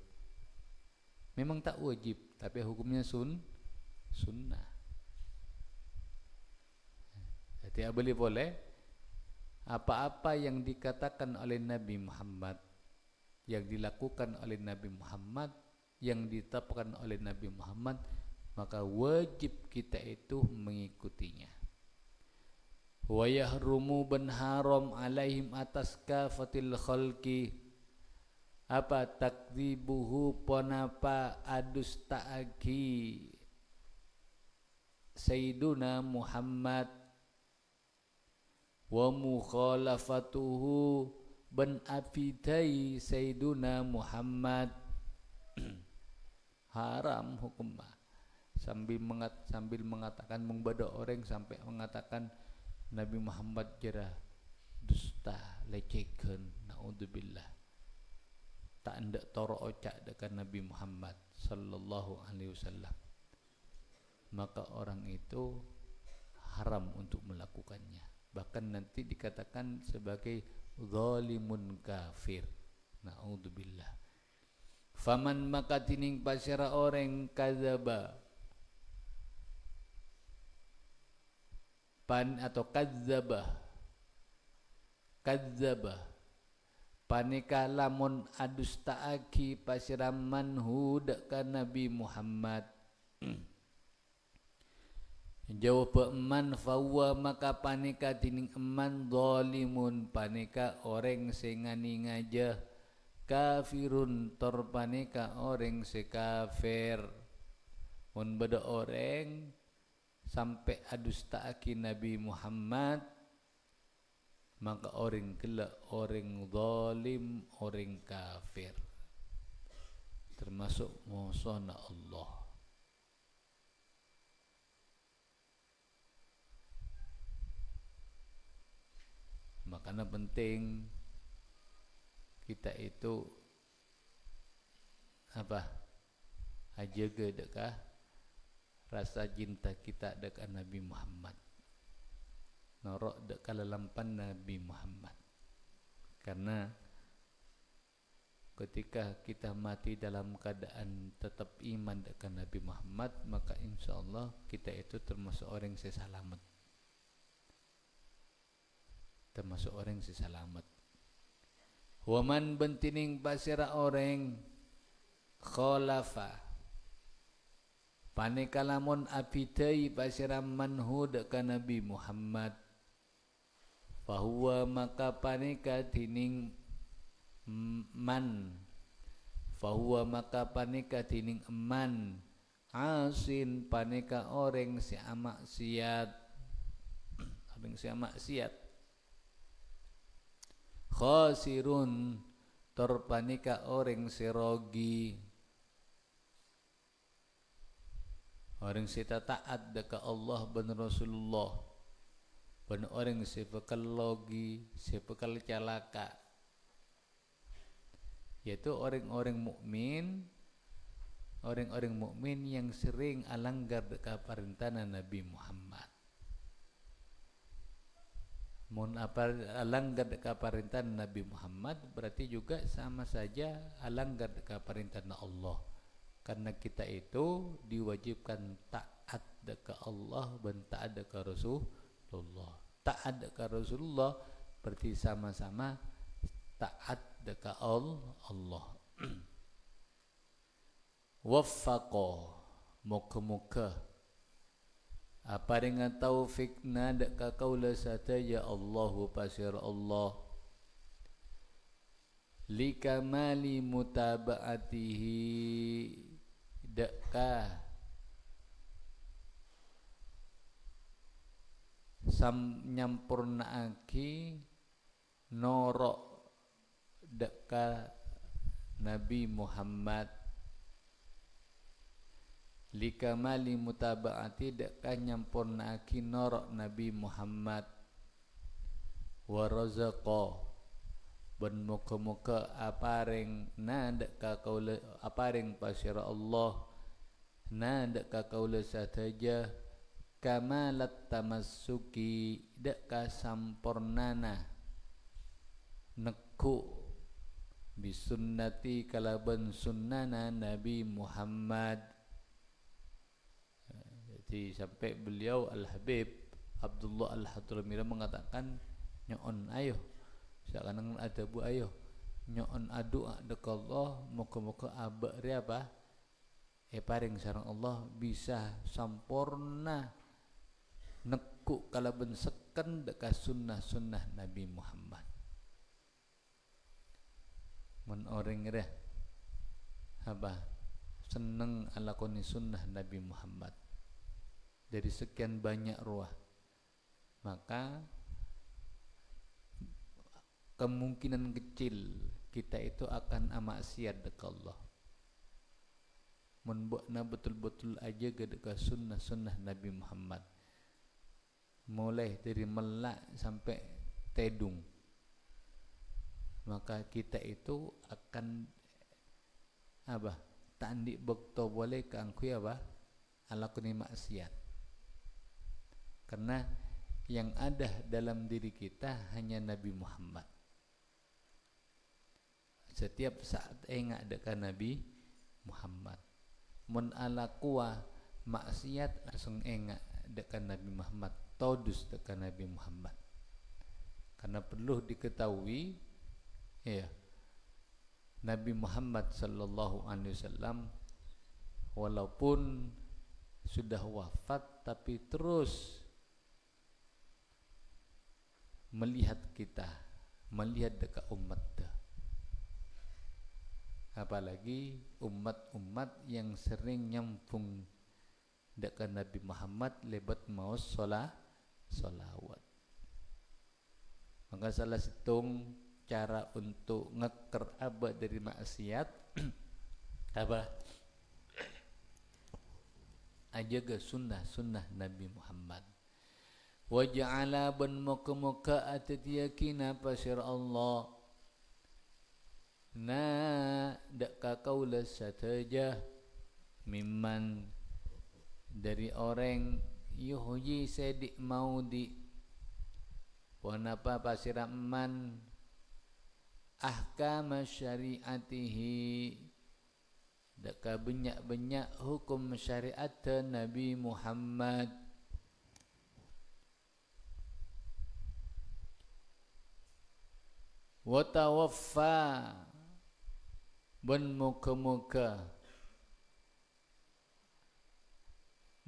Memang tak wajib, tapi hukumnya sunnah. Jadi boleh apa-apa yang dikatakan oleh Nabi Muhammad, yang dilakukan oleh Nabi Muhammad, yang ditetapkan oleh Nabi Muhammad, maka wajib kita itu mengikutinya. Wa yahrumu ben haram alaihim atas kafatil khalqi apa takdzibuhu ponapa adustaagi Sayyiduna Muhammad wa mukhalafatuhu ben afidai Sayyiduna Muhammad. Haram hukumnya sambil mengatakan mengbada orang sampai mengatakan Nabi Muhammad jera dusta, lecehkeun, naudzubillah, tak hendak toro ocak dekat Nabi Muhammad sallallahu alaihi wasallam, maka orang itu haram untuk melakukannya. Bahkan nanti dikatakan sebagai zalimun kafir, naudzubillah. Faman maka tining pasira orang kadzaba atau kadzabah panika lamun adustaaki pasiraman hud ka Nabi Muhammad jawab eman fahuwa maka panika tining eman zalimun panika orang sengani ngaja kafirun tor panika orang se kafir mun beda orang sampai adustaaki Nabi Muhammad maka orang kela orang zalim orang kafir termasuk musuhna Allah. Makanya penting kita itu apa? Jaga dekah rasa cinta kita dekat Nabi Muhammad. Norok dekat lelampan Nabi Muhammad. Karena ketika kita mati dalam keadaan tetap iman dekat Nabi Muhammad, maka insyaallah kita itu termasuk orang yang selamat. Termasuk orang sesalamat. Waman bentining pasira orang khalafa panekalamun apitai pasira manhud ka Nabi Muhammad fahuwa maka paneka tining man fahuwa maka paneka tining man asin paneka orang si maksiat orang si maksiat khasirun terpanika orang serogi orang sita taat dekat Allah dan Rasulullah dan orang sepekal logi sepekal calaka yaitu orang-orang mukmin yang sering alanggar dekat perintahan Nabi Muhammad. Mun apa alanggar dekat perintah Nabi Muhammad berarti juga sama saja alanggar dekat perintah Allah. Karena kita itu diwajibkan taat dekat Allah dan taat dekat Rasulullah. Taat dekat Rasulullah berarti sama-sama taat dekat Allah. Waffaqo muka-muka apa dengan taufikna dek kaula sataya Allahu pasir Allah likamali mutabaatihi dekka sam nyampurnaaki norok dekka Nabi Muhammad likamali mutabaati dekka nyampurnaaki norok Nabi Muhammad wa razaqa ben muka-muka apareng na dekka kaula apareng pasira Allah na dekka kaula sataja kamalat tamassuki dekka sampurnana nekku bisunnati kalaban sunnana Nabi Muhammad. Jadi sampai beliau Al-Habib Abdullah Al-Hadramira mengatakan nyoon ayo seakan ada bu ayo nyoon adu dekat Allah muka-muka abak apa paring sareng Allah bisa sampurna nekuk kalaban seken dekat sunnah-sunnah Nabi Muhammad. Men orang dah apa seneng alakoni sunnah Nabi Muhammad dari sekian banyak ruah, maka kemungkinan kecil kita itu akan maksiat dekat Allah. Membuatna betul-betul aja dekat sunnah-sunnah Nabi Muhammad, mulai dari melak sampai tedung, maka kita itu akan apa tandik bekto boleh keangkui apa alakuni maksiat. Karena yang ada dalam diri kita hanya Nabi Muhammad. Setiap saat enggak dekat Nabi Muhammad. Mun ala kuah maksiat langsung enggak dekat Nabi Muhammad. Todus dekat Nabi Muhammad. Karena perlu diketahui, ya, Nabi Muhammad sallallahu alaihi wasallam walaupun sudah wafat tapi terus melihat kita, melihat dekat umat dah. Apalagi umat-umat yang sering nyambung dekat Nabi Muhammad lebat maus solawat. Maka salah satu cara untuk ngeker abad dari maksiat apa? Ajaga sunnah Nabi Muhammad. Wa ja'ala ban muka atiyakina pasir Allah. Na dak kaula sataja mimman dari orang yuhyi sedik maudi wanapa pasiraman ahkam syariatihi dak banyak hukum syariat Nabi Muhammad wa tawaffa ban muka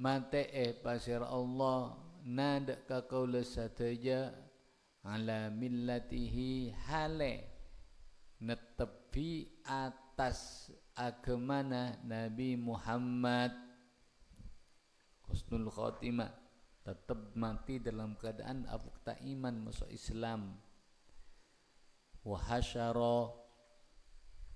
mate pasir Allah nada ka kaula sataja ala millatihi hale netepi atas agamana Nabi Muhammad husnul khotimah tetap mati dalam keadaan afukta iman masuk Islam wa hasyara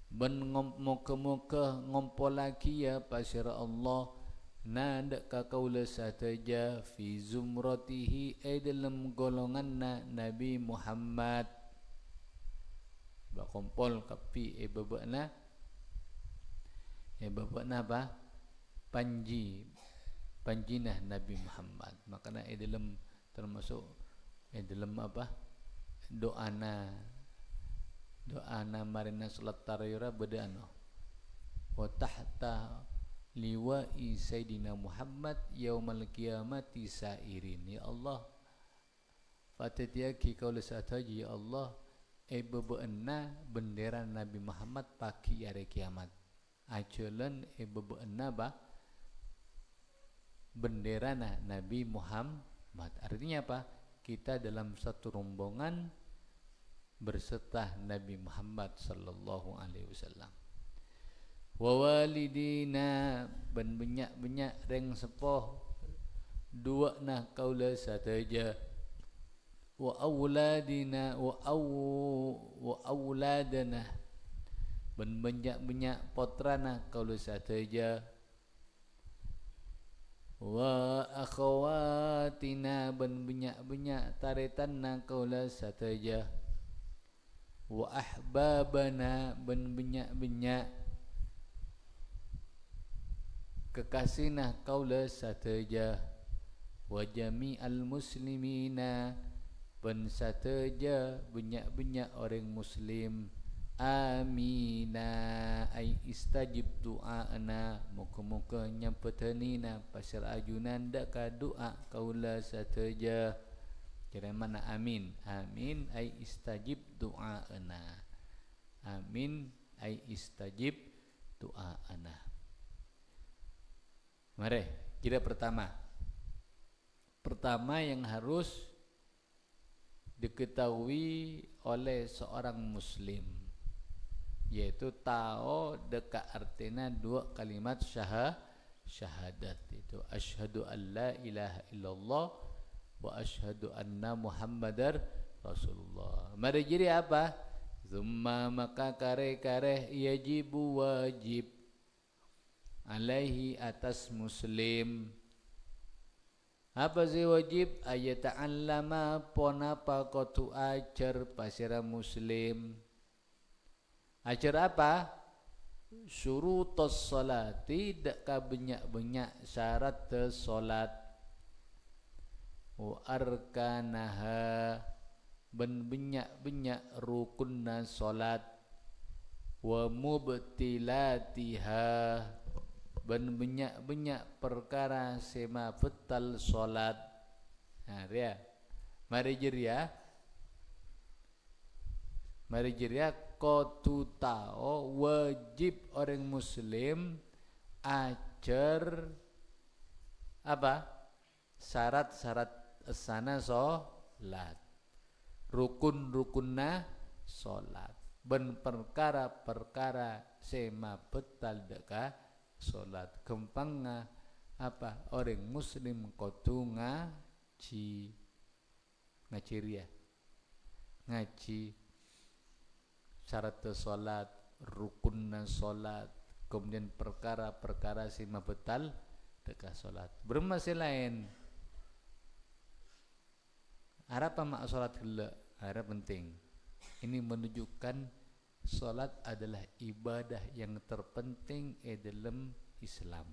ben moga-moga ngompol lagi ya pasir Allah nada ka kaula sataja fi zumratihi dalam golongan Nabi Muhammad ba kompol kapi babana apa panjinah Nabi Muhammad makana dalam termasuk dalam apa doana marina salat tarawih bedano wa tahta liwa'i Sayyidina Muhammad yaumal qiyamati sairin ya Allah fatatiaki kaula sataji ya Allah bebeena bendera Nabi Muhammad pagi hari kiamat ajalan bebeena ba bendera Nabi Muhammad artinya apa kita dalam satu rombongan berserta Nabi Muhammad sallallahu alaihi wasallam wa walidina ban banyak reng sepoh dua kaula sataja wa auladina wa auladana ban banyak potrana kaula sataja wa akhawatina ban banyak taretanna kaula sataja wa ahbabana ban banyak kekasihna kaula sataja wa jami'al muslimina ban sataja banyak orang muslim amina ay istajib du'ana muka-muka nyampetanina pasal ajunan dak ka doa kaula sataja kira mana amin ay istajib du'ana amin ay istajib du'ana. Mari, kira pertama yang harus diketahui oleh seorang muslim yaitu tahu dekat artinya dua kalimat syahadat itu asyhadu an la ilaha illallah wa asyhadu anna muhammadar rasulullah. Mari jadi apa? Zumma maka kare yajibu wajib alaihi atas muslim apa sih wajib ayat ta'allama ponapa kotu ajar pasira muslim ajar apa syurutus salati dak ka banyak syarat salat wa arkanaha ben banyak rukunna salat wa mubtilatiha ben banyak perkara sema betal solat. Nah dia, mari jeria kau tahu wajib orang muslim ajar apa? Syarat-syarat sana sholat, rukun-rukunna sholat, ben perkara-perkara sema betal deka sholat. Kempangna apa? Orang muslim kotu ngaji ngaji syarat sholat, rukunna sholat, kemudian perkara-perkara sema betal deka sholat. Bermasih lain harap mak sholat gila, harap penting. Ini menunjukkan sholat adalah ibadah yang terpenting dalam Islam.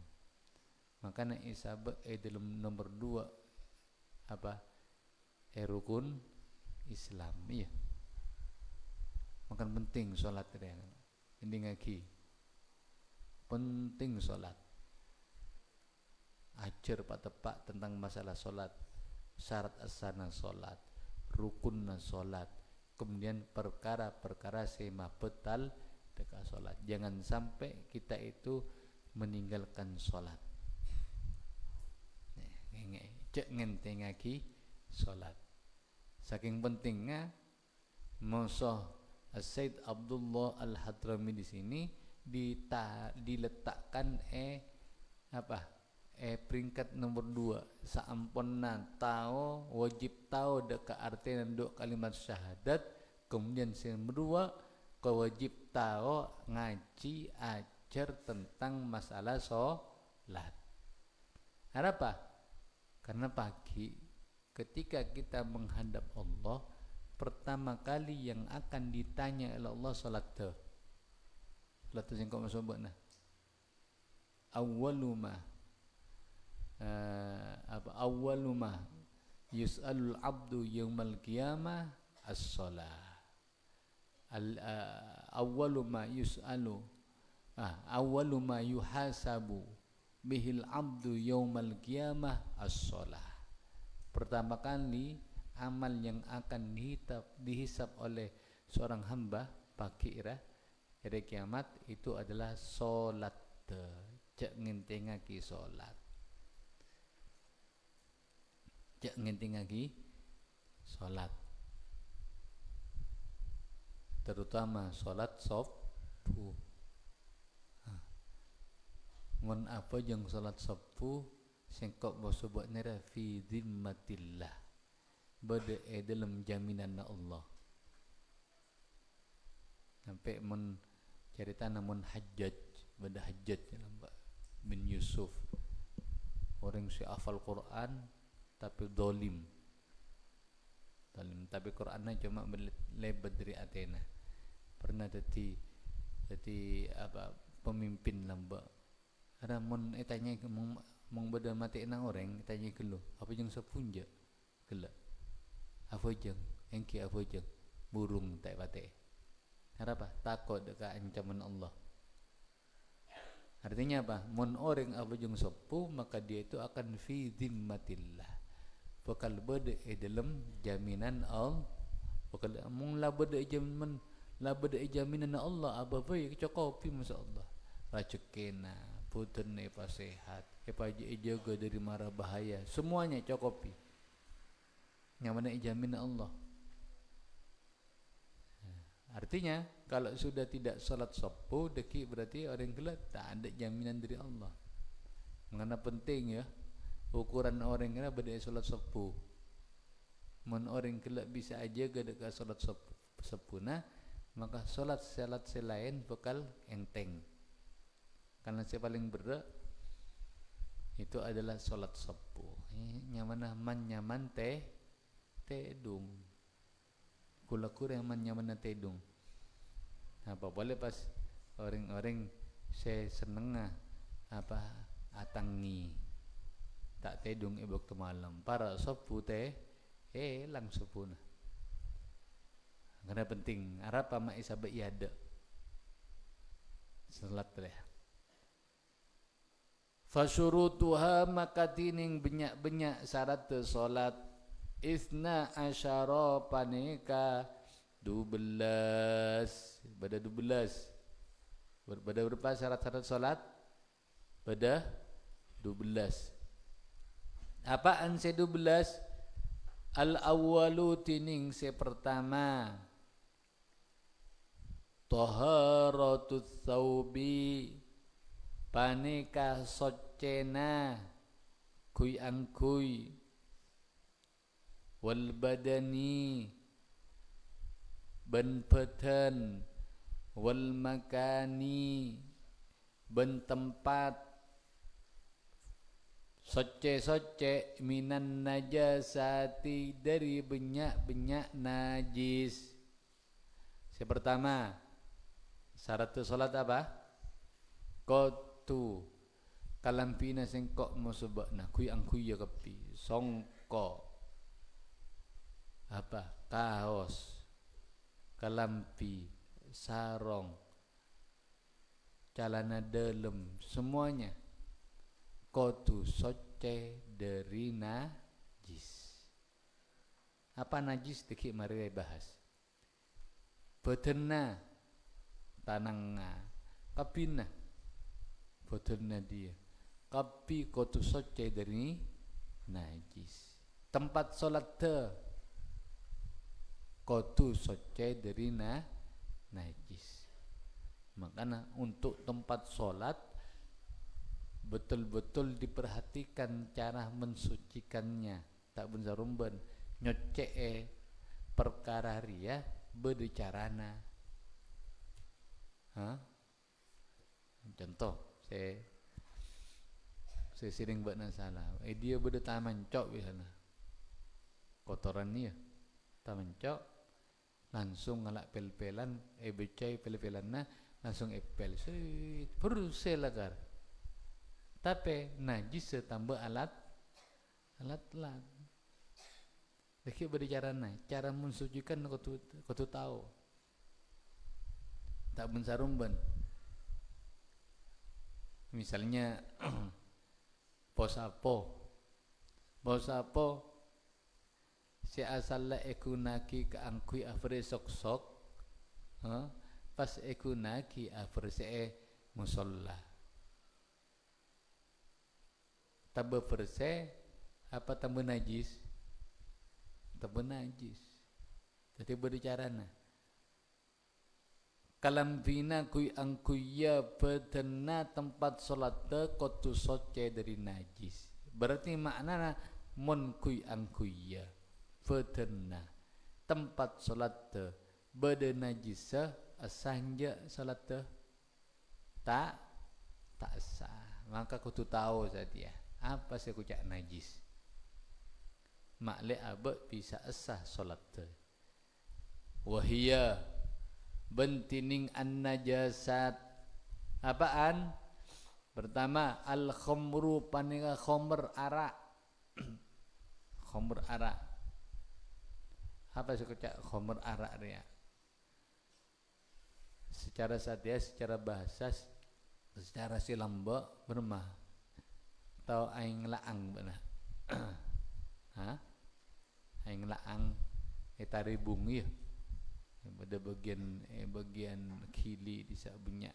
Makanya isabah dalam nomor 2 apa? Rukun Islam. Iya. Makan penting sholat dia. Ini ngaji. Penting sholat. Ajar pak tepak tentang masalah sholat. Syarat asana sholat, rukunna sholat, kemudian perkara-perkara sema betal dekat sholat. Jangan sampai kita itu meninggalkan sholat. Cek ngenteng lagi sholat. Saking pentingnya, Musa Said Abdullah Al-Hadrami di sini diletakkan peringkat nomor 2. Saamponna tahu wajib tahu deka arti nanduk kalimat syahadat, kemudian yang kedua kewajib tahu ngaji ajar tentang masalah sholat. Apa? Karena pagi ketika kita menghadap Allah, pertama kali yang akan ditanya oleh Allah sholat tu. Sholat tu yang kau masuk buat nah. Awwaluma yus'alul abdu yaumal qiyamah as-shalah. Awwaluma yus'alu awwaluma yuhasabu bihil abdu yaumal qiyamah as-shalah. Pertama kali amal yang akan dihisab oleh seorang hamba pagi hari kiamat itu adalah salat. Cek ngentengaki salat. Cek ngentengaki salat. Terutama salat subuh. Mun apa yang salat subuh sing kok basa buat nera fi dhimmatillah. Bada dalam jaminan Allah. Sampai mun cerita namun hajjaj, bada hajjaj nampak bin Yusuf. Orang si hafal Quran tapi dolim. Tapi Qurannya cuma lebat dari Athena. Pernah jadi pemimpin lamba. Ada mun tanya mong beda mati nang orang tanya gelo apa yang sepunja gela apa jeng engki apa jeng burung tak pate apa takut dekat ancaman Allah. Artinya apa? Mun orang apa jeng sepu maka dia itu akan fi dhimmatillah, bakal beda dalam jaminan Allah. Bakal mung la beda jaminan Allah apa baik cokopi masyaallah rajekena putune apa sehat apa jaga dari mara bahaya semuanya cokopi yang mana jamin Allah. Artinya kalau sudah tidak salat subuh deki berarti orang gelap tak ada jaminan dari Allah. Mengapa penting ya ukuran orang kena beda salat subuh. Mun orang gelap bisa aja gak salat subuh nah maka salat selain bakal enteng. Karena yang paling berat itu adalah salat subuh. Nyaman tedung. Kula-kura yang nyaman tedung. Apa boleh pas orang-orang saya seneng atangi tak tedung waktu malam. Para subuh lang subuh nah. Karena penting. Arab ama isabat iada. Salat teh. Fasyurutuha maka tining benyak-benyak syarat salat isna asyara paneka 12 pada 12 pada berapa syarat-syarat salat pada 12 Apaan se-12? Al-awwalu tining se pertama. Taharatus thawbi paneka socena kui angkui wal badani ben peten wal makani ben tempat soce minan najasati dari benyak najis. Yang pertama syarat salat apa? Kotu kalampina sing kok musabakna kui angkui ya kepi songko apa kaos kalampi sarong celana dalam semuanya kotu soce dari najis. Apa najis dikit mari bahas. Badanna tananga kabina badanna dia kapi kotu soce dari najis. Tempat solat kotu soce dari najis. Makanya untuk tempat solat betul-betul diperhatikan cara mensucikannya. Tak benarumben nyocek perkara ria berbicarana. Contoh saya sering buat salah. Dia bertaman cok biasanya kotoran dia taman cok langsung ngalak pel-pelan becai pel-pelanna langsung epel berusaha lagar tapi najis tambah alat lat deki berbicarana cara mensucikan kau tahu tak bensarumban misalnya posapo si asal ekunaki ke angkui afre sok pas ekunaki afre se musolla tambah perse apa tambah najis jadi berbicarana kalampina kui angkuya bedena tempat solat kotu soce dari najis berarti maknanya mon kui angkuya bedena tempat solat beden najis asanja solat tak sah maka kutu tahu saja apa sih kucak najis makle abad bisa asah solat wahia bentining an-najasat apaan? Pertama al-khamru paninga khamr arak khamr arak apa sih kocak khamr arak dia secara sadia secara bahasa secara silamba bermah tau aing laang benar aing laang etari bungi ya pada bagian kili di sak banyak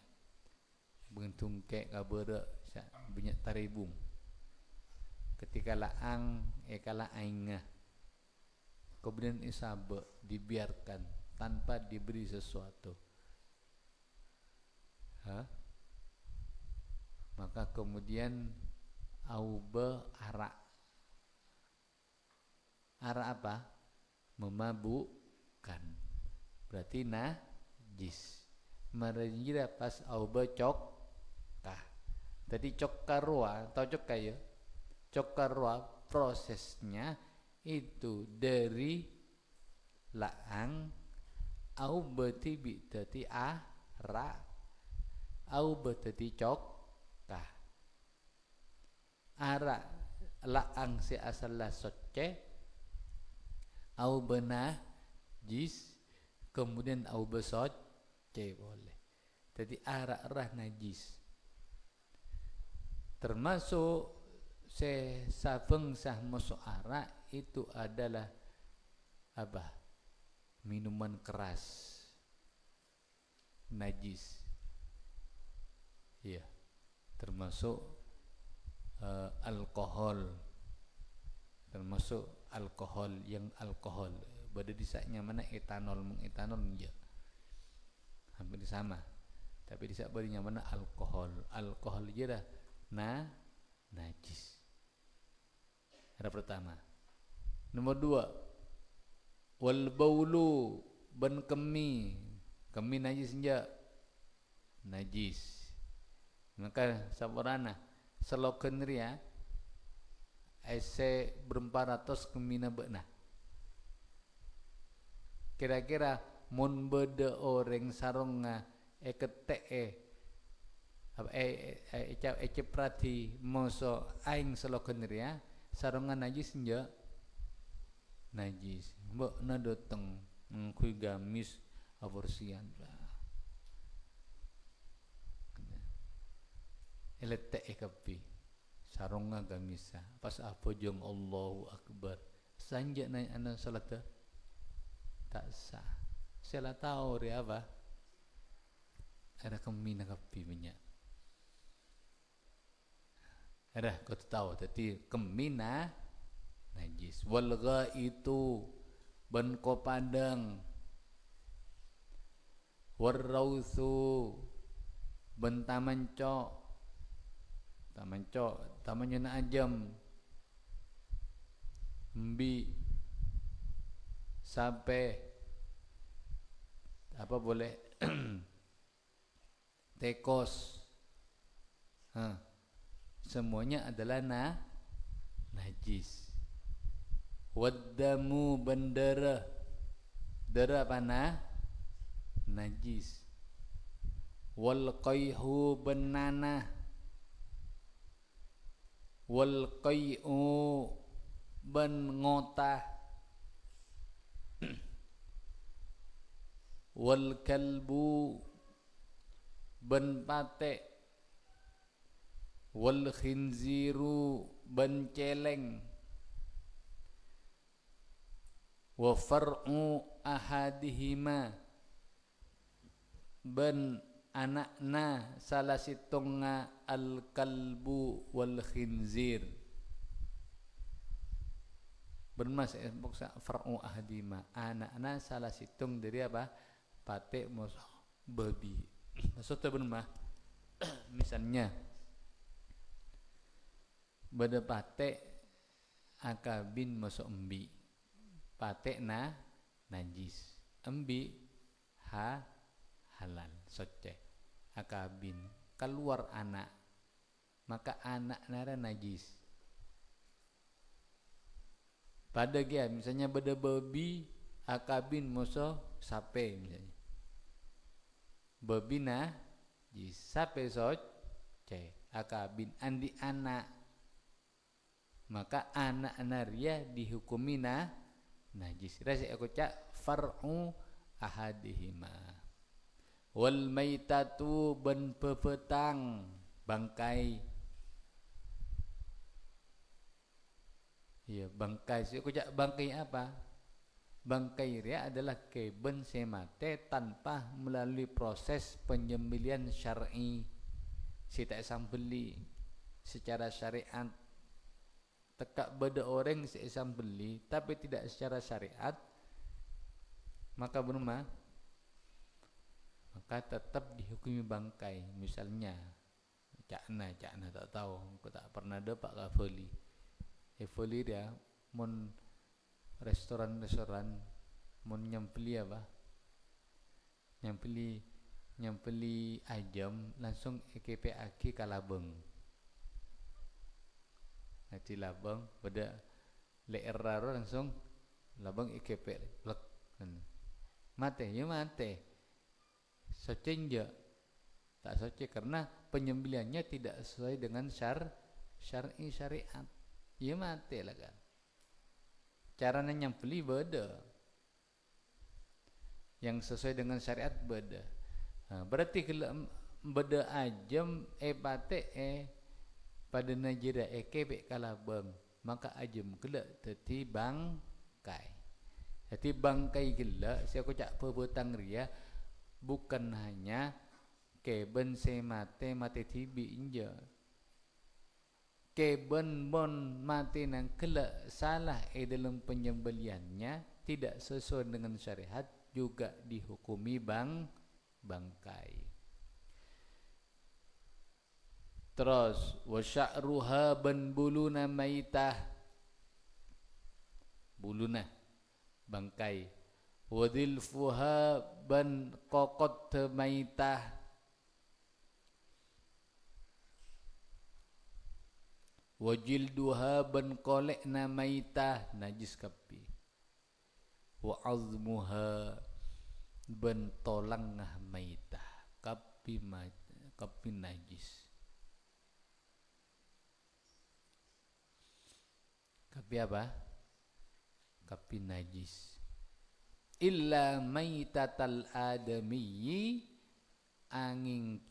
bagian tungkek kabara sak banyak taribung ketika laang kala aingah kemudian isabe dibiarkan tanpa diberi sesuatu maka kemudian auba arak apa memabukkan berarti najis merenjira pas auba cokkah tadi cokkarua atau cokkai ya cokkarua prosesnya itu dari laang auba tibi tadi arak auba tadi cokkah arak laang si asal soce auba najis kemudian au besot boleh. Jadi arak najis. Termasuk sabeng sah masuk arak itu adalah apa? Minuman keras. Najis. Iya. Termasuk alkohol. termasuk alkohol yang alkohol pada disaknya mana etanol mengetanol ya hampir sama, tapi disak badinya mana alkohol aja dah najis. Ada pertama. Nomor 2, wal baulu ban kemi najis enggak? Najis. Maka sabarana seloken ria ese ber-400 kemina beunah. Kira-kira mun bede orang sarunga ketek apa ece prati moso aing seloken ria sarunga najis enggak? Najis. Mbok na dateng kui gamis aborsian lah. Elete kapi sarunga gamisa pas apa jong Allahu Akbar sanja na ana salat tak sah. Saya tahu dia apa? Ada kemina kapi banyak. Ada kau tahu tadi kemina najis. Walga itu ban ko padang. Warrausu ban tamannya na ajam. Mbi sampai apa boleh tekos, semuanya adalah najis. Waddamu bandara darah apa najis. Wal qayhu banana wal qay'u ban ngotah wal kalbu ban pate wal khinziru ban celeng wa far'u ahadihima ban anakna salah situnga al kalbu wal khinzir bermas boksa far'u ahadihima anakna salah situng dari apa pate mos babi maksudnya bermah misalnya bada pate akabin masuk embi pate najis embi halal soce akabin keluar anak maka anak nara najis pada dia misalnya bada babi akabin masuk sape misalnya babi najis sape soce akabin andi anak maka anak naria dihukumi najis. Rasa aku cak far'u ahadihima. Wal maitatu ban pepetang bangkai. Ya bangkai. Aku cak bangkai apa? Bangkai ria adalah keben semate tanpa melalui proses penyembelihan syar'i. Si tak sambeli secara syariat. Tekak beda orang seisam beli tapi tidak secara syariat maka berumah maka tetap dihukumi bangkai. Misalnya cakna tak tahu aku tak pernah ada pak kafoli evoli dia mon restoran mon nyempeli apa nyempeli ayam langsung EKPAK kalabeng nanti labang pada leeraro langsung labang IKP plek mate soceng je tak soce karena penyembelihannya tidak sesuai dengan syar'i syariat ya mate lah kan caranya nyembeli beda yang sesuai dengan syariat beda berarti kalau beda ajam pate pada Najira ekebek kalabang maka ajem gelak teti bangkai. Jadi bangkai gelak saya cak pebutang ria bukan hanya keben semate mate tibi inja. keben bon mati nang kelak salah dalam penyembeliannya tidak sesuai dengan syariat juga dihukumi bangkai. Terus wa sya'ruha ban buluna maitah, buluna bangkai, wa dhilfuha ban kokot maitah, wa jilduha ban kolekna maitah najis kapi, wa azmuha ban tolangah maitah kapi najis. Kapi apa? Kapi najis. Illa maitatal adamiyyi angin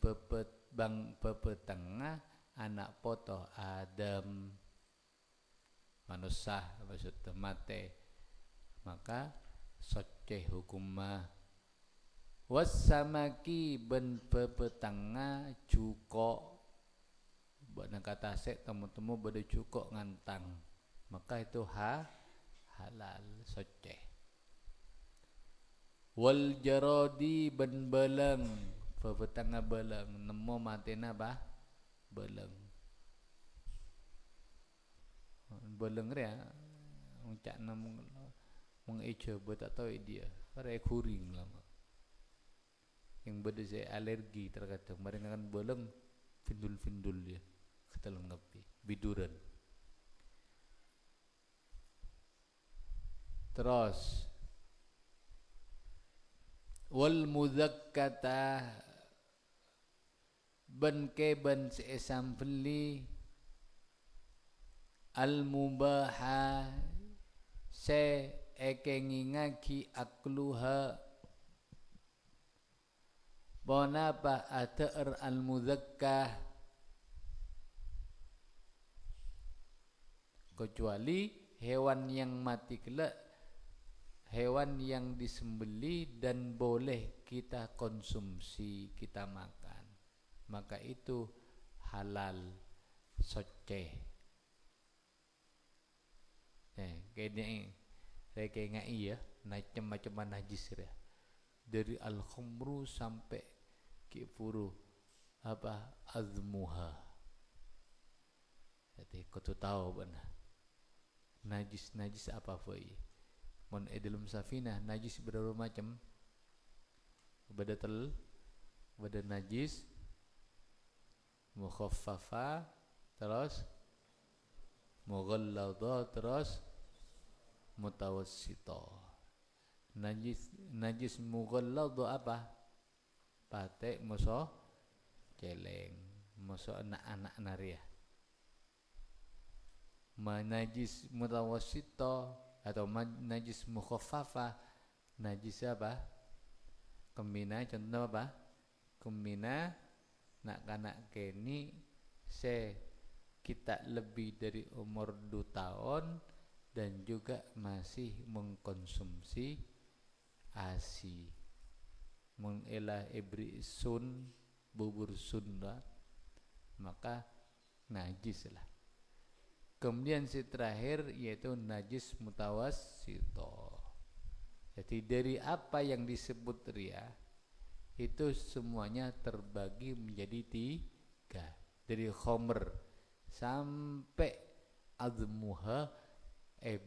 pepetengah anak potoh Adam manusia maksudnya mate, maka soceh hukumah. Wassamaki ben pepetengah cuko bana kata sek temu-temu bade cuko ngantang, maka itu halal soceh. Wal jarodi ben beleng pepetengah beleng nemu matena bah beleng ria uncak namung eja buat tak tahu dia karena kuring lama yang beda saya alergi terkadang mereka kan beleng findul dia ketelang ngapi biduran. Terus wal muzakkata ban keban seesampeli al mubaha se ekengingaki akluha bonapa atar al muzakkah kecuali hewan yang mati kelak, hewan yang disembeli dan boleh kita konsumsi, kita makan, maka itu halal soceh. Kayak ngai ya, macam-macam najis ya. Dari al-khumru sampai ke furu apa azmuha. Jadi kau tahu benar. Najis apa foi? Mon dalam safinah najis berapa macam? Bada najis mukhaffafa, terus mughallada, terus mutawassita. Najis mughallada apa? Patek muso celeng, muso anak-anak naria. Najis mutawassita atau najis mukhaffafa, najis apa? Kembina, contoh apa? Kembina nak kanak keni se kita lebih dari umur 2 tahun dan juga masih mengkonsumsi ASI, mengelah ibri sun, bubur sunda, maka najis lah. Kemudian si terakhir yaitu najis mutawassito. Jadi dari apa yang disebut ria itu semuanya terbagi menjadi 3. Dari khomer sampai azmuha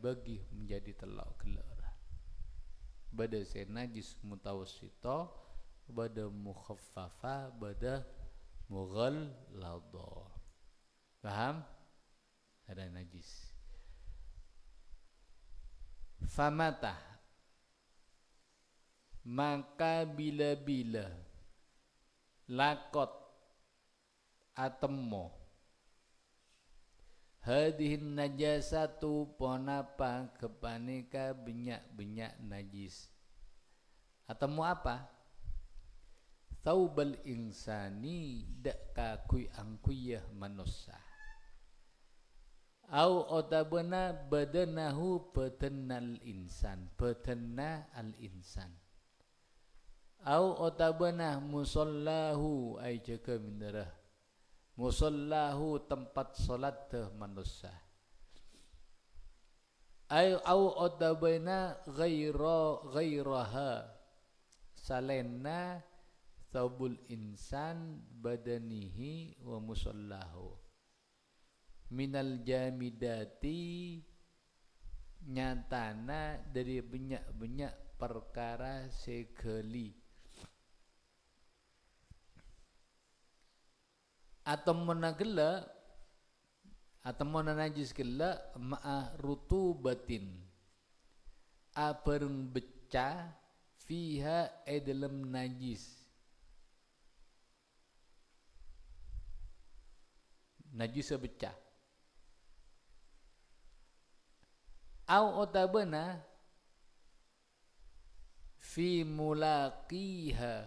bagi menjadi telok gelora. Bada se najis mutawassito, bada mukhaffafa, bada mughallada. Paham? Ada najis. Famata, maka bila-bila lakot atemo hadihin najasatu ponapa kepaneka benyak najis. Atemu apa? Taubal insani dak kakui angkuyah manusia. Au otabana badanahu patennal insan, patenna al insan. Au otabana musallahu ay jaka mindarah, musallahu tempat salat teh manusia au otabena ghairaha salena thawbul insan badanihi wa musallahu minal jamidati nyatana dari banyak perkara segeli atau menagela atau najis gela ma'a rutubatin abareng becah fiha dalam najis becah au otabana fi mulaqiha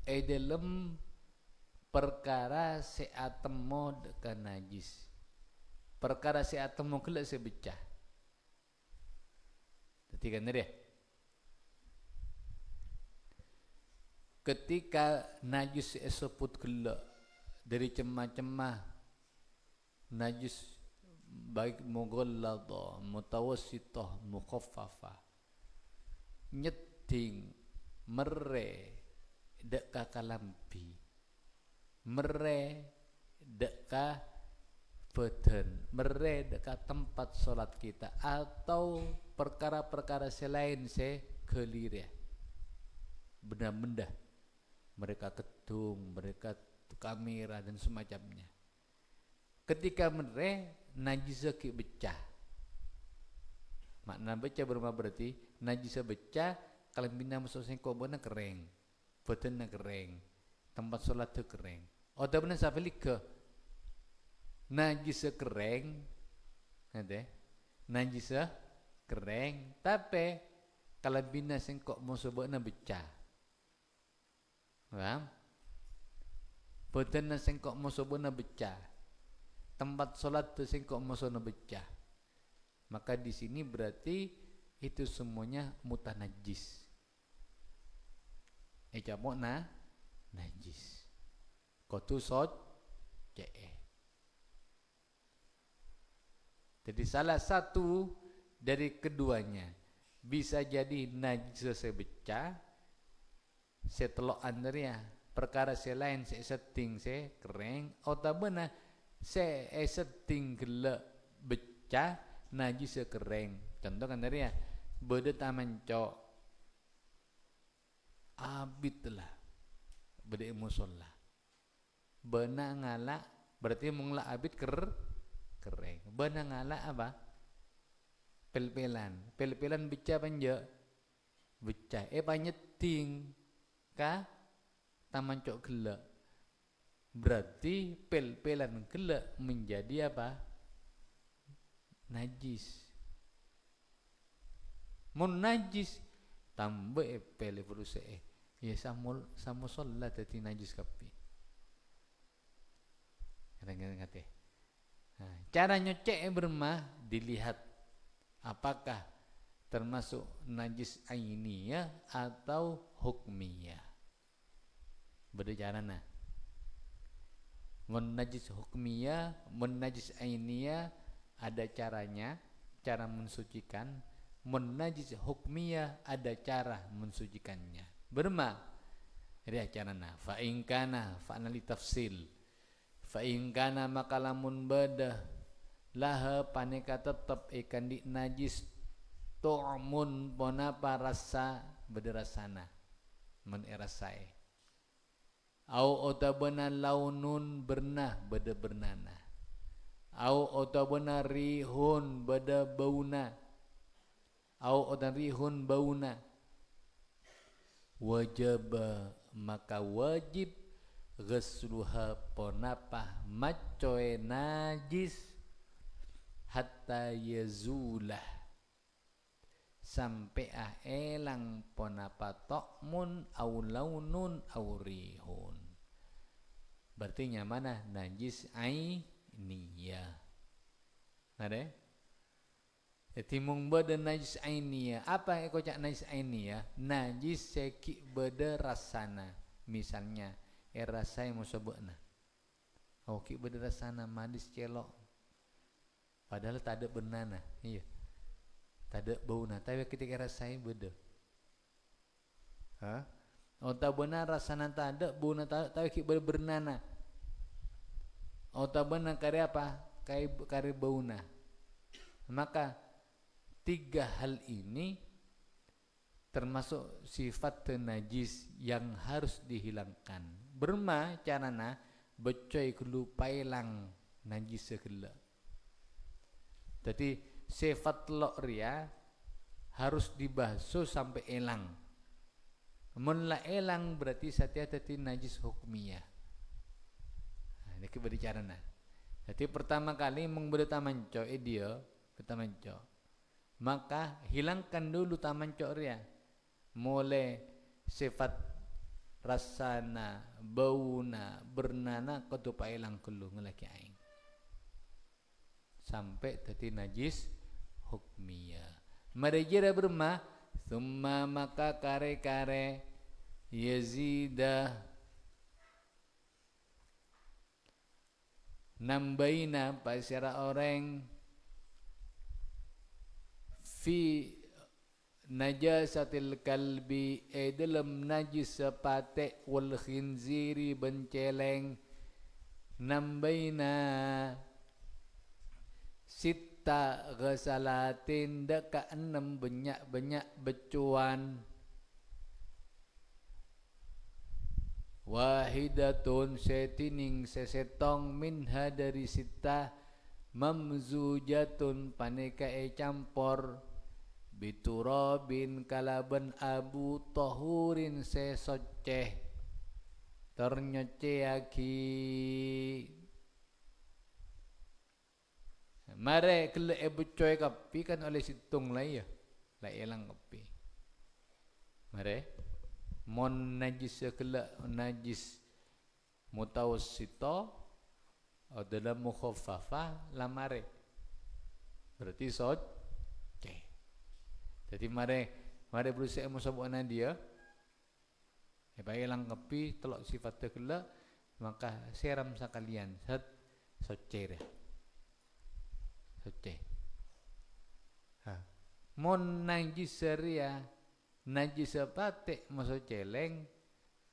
dalam perkara seatemo dekat najis perkara seatemo kelak sebecah tadi kan dia ketika najis eseput kelak dari cemah-cemah najis baik mughalladha mutawassithah mukhaffafah nyeting mere dek kalampi mere deka badan mere deka tempat sholat kita atau perkara-perkara selain gelire benda-benda mereka kedung mereka kamera dan semacamnya ketika mere najis ki becah makna becah berarti najis becah kalau bina masuk kobona kering badannya kering tempat sholat itu kering oda bener sampai ke najis kering ada najis kering tapi kalau bina sengkok mau sebutnya becah paham badannya sengkok mau sebutnya becah tempat sholat itu sengkok mau sebutnya becah maka di sini berarti itu semuanya mutanajis jamokna najis kotu sot jadi salah satu dari keduanya bisa jadi najis sebecah setelok andernya perkara selain setting kering atau benar setting gelak becah najis kering contoh kan dari ya beda taman cok abid lah beda musola bena ngala berarti mengla abid kering bena ngala apa pel-pelan becah panja becah panyeting ka taman cok gelak berarti pel-pelan gelak menjadi apa najis mun najis tambah pele beruse ya samo sholat tadi najis kapi kadang-kadang kate nah, cara nyocek bermah dilihat apakah termasuk najis ainiyah atau hukmiyah beda carana mun najis hukmiyah mun najis ainiyah ada caranya cara mensucikan mun najis hukmiyah ada cara mensucikannya berma dia carana fa in kana fa anali tafsil fa in kana maka lamun badah laha paneka tetep ikan di najis tu'mun ponapa rasa bederasana men erasae au otabana launun bernah beda bernana au otabana rihun beda bauna au otarihun bauna wajib maka wajib ghusluha ponapah macoe najis hatta yazulah sampai elang ponapa tokmun au launun au rihun berarti mana najis ainiyah ada jadi mung beda najis ainiyah apa yang kocak najis ainiyah najis seki beda rasana misalnya rasai musabukna Oke berasana manis celok. Padahal tak ada benana, iya. Tak ada bauna, tapi ketika rasain beda. Hah? Oh tak benar rasana tak ada, bauna tak tapi kita bernana. Oh tak benar karya apa? Karya bauna. Maka tiga hal ini termasuk sifat najis yang harus dihilangkan. Berma carana becoy kelupai lang najis segala. Jadi sifat lok ria harus dibasuh sampai elang. Mun la elang berarti satia tadi najis hukmiyah. Nah, ini berbicara. Jadi pertama kali mengbeda tamanco dia tamanco. Maka hilangkan dulu tamanco ria. Mulai sifat rasana, bauna, bernana ketupa elang kelu ngelaki aing. Sampai tadi najis hukmiyah. Merejira berma summa maka kare-kare yazida nambaina pasira orang fi najasatil kalbi dalam najis sepate wal khinziri benceleng nambaina sita ghasalatin deka 6 banyak becuan wahidatun setining sesetong minha dari sita mamzujatun paneka campur biturabin kalaban abu tahurin sesoceh ternyeceaki mare kele becoy kapi kan oleh situng lah ya lah elang kapi mare mon najis kele najis mutawassito adalah mukhaffafa la mare berarti soce jadi mare berusaha musabuana dia baik elang kapi telok sifatnya kele maka seram sekalian soce deh soce. Mon najis seria najis sepate masuk celeng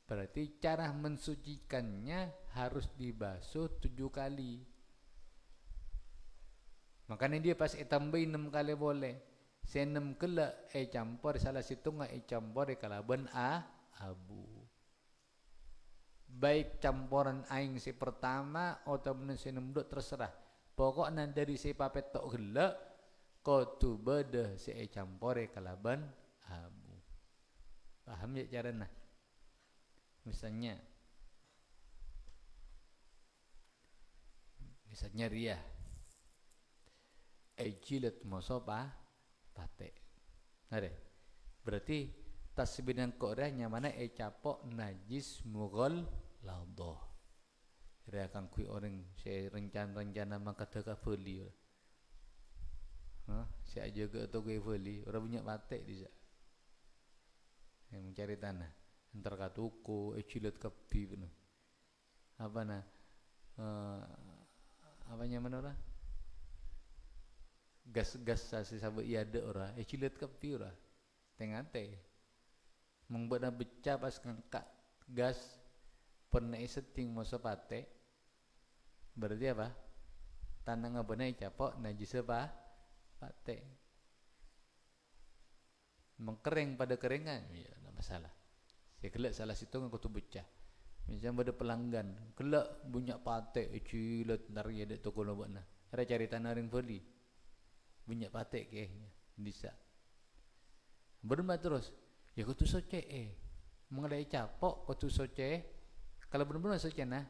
berarti cara mensucikannya harus dibasuh 7 kali. Makanya dia pas tambahin 6 kali boleh. Se 6 kala campur salah situ nggak campur kalaban abu. Baik campuran aing si pertama atau si 6 terserah. Pokoknya dari si papet tok gela kau tu beda si campur kalaban abu. Paham ya caranya? Misalnya ria jilat mosopa pate ada berarti tasbinan Korea mana capok najis mughal laudoh ria kang kui orang saya rencana maka teka beli saya jaga atau kui beli orang punya pate di yang mencari tanah antar katuku jilat kepi apa nah apanya mana lah gas sasi sabu iade ora cilet kepi ora tengate membuat beca pas ngangkat gas pernah setting masa pate berarti apa tanah ngabana capok najis apa pate mengkering pada keringan ya enggak masalah saya kelak salah situ aku tu beca misalnya pada pelanggan kelak bunyak pate cilet ntar ya dek toko lobana ada cari tanah ring beli bunyak pate kayaknya bisa berma terus ya kau tu soce mengenai capok kau tu soce kalau benar-benar soce nah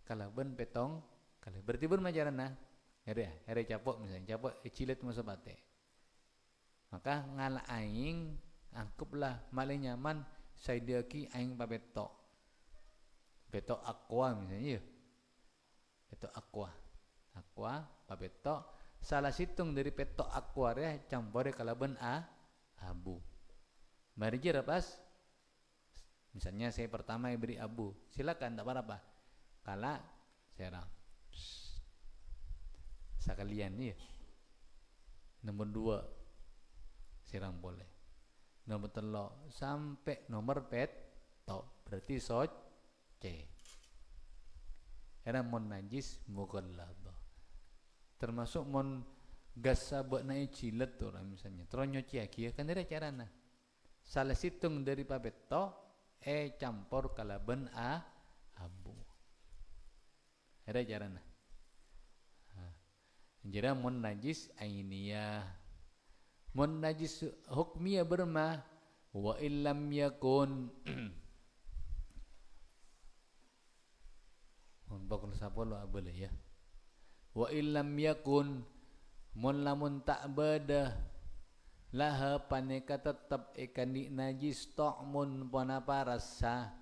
kalau ben petong kalau berarti berma jarana ada capok misalnya capok cilet masa pate maka ngala aing angkuplah malih nyaman saya diaki aing pabetok betok aqua misalnya ya betok aqua pabetok salah situng dari petok aqua ya campur kalaban abu mari jira pas misalnya saya pertama beri abu silakan tak apa-apa kala siram sekalian ya. Nomor 2 siram boleh. Nomor 3 sampai nomor tok berarti soce. Era mon najis mughalladhah. Termasuk mon gasa buat naik cilet tuh misalnya. Terus nyuci lagi ya kan ada carana. Salah situng dari papet to campur kalaban abu. Ada carana. Jadi mon najis ainiyah. Mon najis hukmiyah bermah wa illam yakun mon bakul sapa lo boleh ya. Wa illam yakun mon lamun tak beda laha paneka tetap ikan di najis ta'mun panapa rasa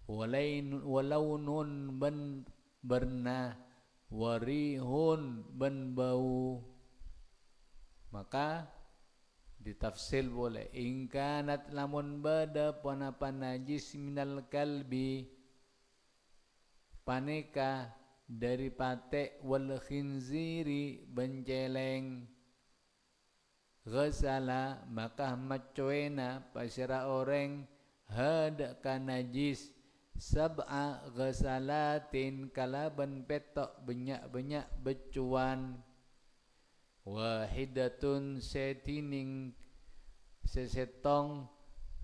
walaunun ban berna warihun ban bau, maka ditafsir boleh ingkanat lamun bada panapa najis minal kalbi paneka dari patek wal khinziri benceleng ghasala maka macoena pasira orang hadaka najis sab'a ghasalatin kalaban petok benyak-benyak becuan wahidatun setining sesetong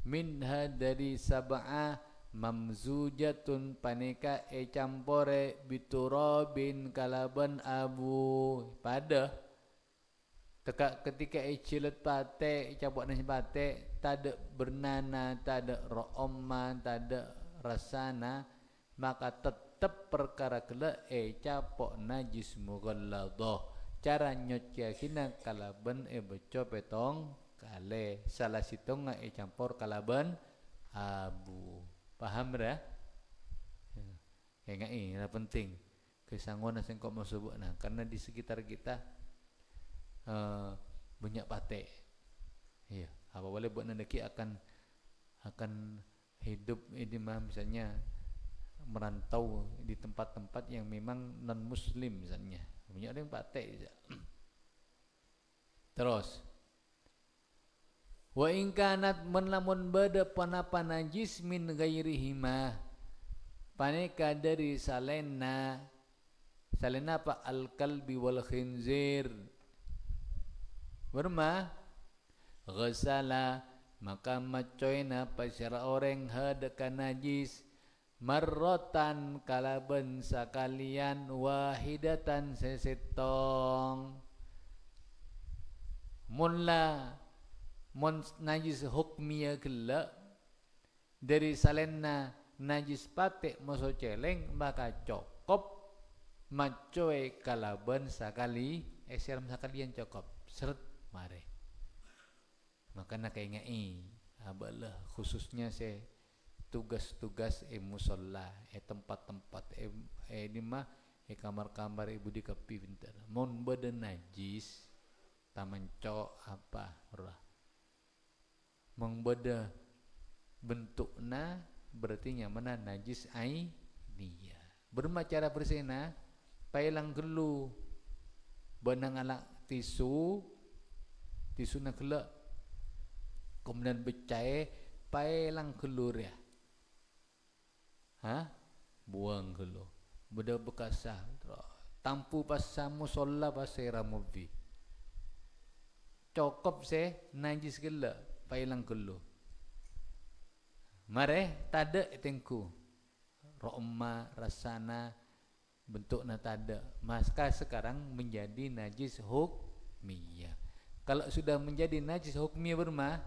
minha dari sab'a mamzujatun paneka campore biturabin kalaban abu pada ketika cilet pate cabut nasi pate tak ada bernana tak ada ro'omma tak ada rasana maka tetap perkara kela capok najis mughalladhah cara nyociakina kalaban beco petong kale salah situng campur kalaban abu. Paham dah? Ya ngai, ini penting. Kesanguan sing kok mau sebutna karena di sekitar kita banyak patek. Iya, apa boleh buat nanti akan hidup ini mah misalnya merantau di tempat-tempat yang memang non muslim misalnya. Banyak orang patek. Terus wa in kanat man lamun bada panapa najis min ghairihima paneka dari salena apa al kalbi wal khinzir berma ghasala maka macoina pasara orang hadaka najis marrotan kalaban sakalian wahidatan sesetong munla mon najis hukmiyah gela dari salena najis patek maso celeng maka cokop macoe kalaban sakali siram sakalian cokop seret mare maka nak ingai abalah khususnya se tugas-tugas musalla tempat-tempat di mah kamar-kamar ibu di kepi pintar mon badan najis taman cok apa ora mengbeda bentukna berarti nyamana najis ainiyah bermacara bersena pailang gelu benang ala tisu na gela kemudian becai pailang gelur ya buang gelu beda bekasah tampu pasah musolla pasera mobi cokop se najis gela pailang gelu mare tada tengku ro'ma rasana bentukna tada maka sekarang menjadi najis hukmiyah. Kalau sudah menjadi najis hukmiyah bermah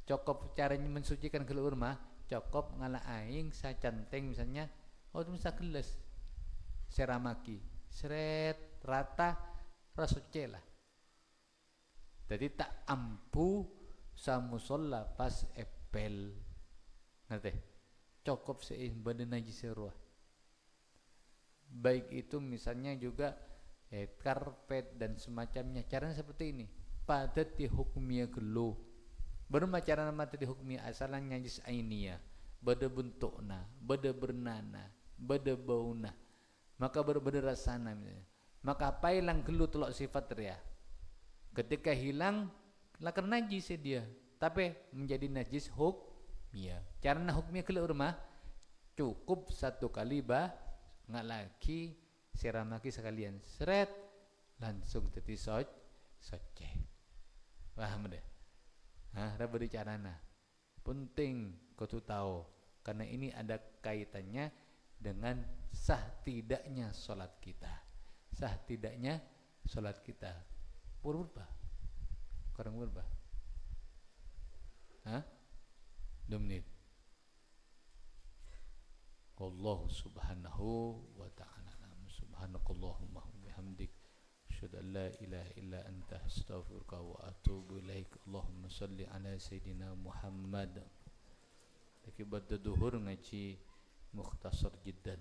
cokop caranya mensucikan gelu bermah cokop ngala aing sacanteng misalnya itu bisa gelas seramaki seret rata rasuce lah jadi tak ampu samusolla pas epel ngerti cokop sein badan najis ruah baik itu misalnya juga karpet dan semacamnya caranya seperti ini pada ti hukmiyah gelu bermacara nama ti hukmiyah asalan najis ainiyah bada bentukna bada bernana bada bauna maka berbeda sana misalnya. Maka pailang kelu telok sifat dia. Ketika hilang lakar najis dia, tapi menjadi najis hukmiyah. Cara hukmiyah kelu rumah cukup satu kali nggak lagi siram lagi sekalian seret langsung jadi soce. Paham deh? Ada berbicara penting kau tuh tahu karena ini ada kaitannya dengan sah tidaknya sholat kita. Sah tidaknya sholat kita. Berubah. Kurang berubah. 2 menit. Wallahu subhanahu wa ta'ala. Subhanakallahumma wa bihamdik. Asyhadu an la ilaha illa anta astaghfiruka wa atubu ilaik. Allahumma salli ala sayidina Muhammad. Akibat duhur ngaji mukhtasar jiddan.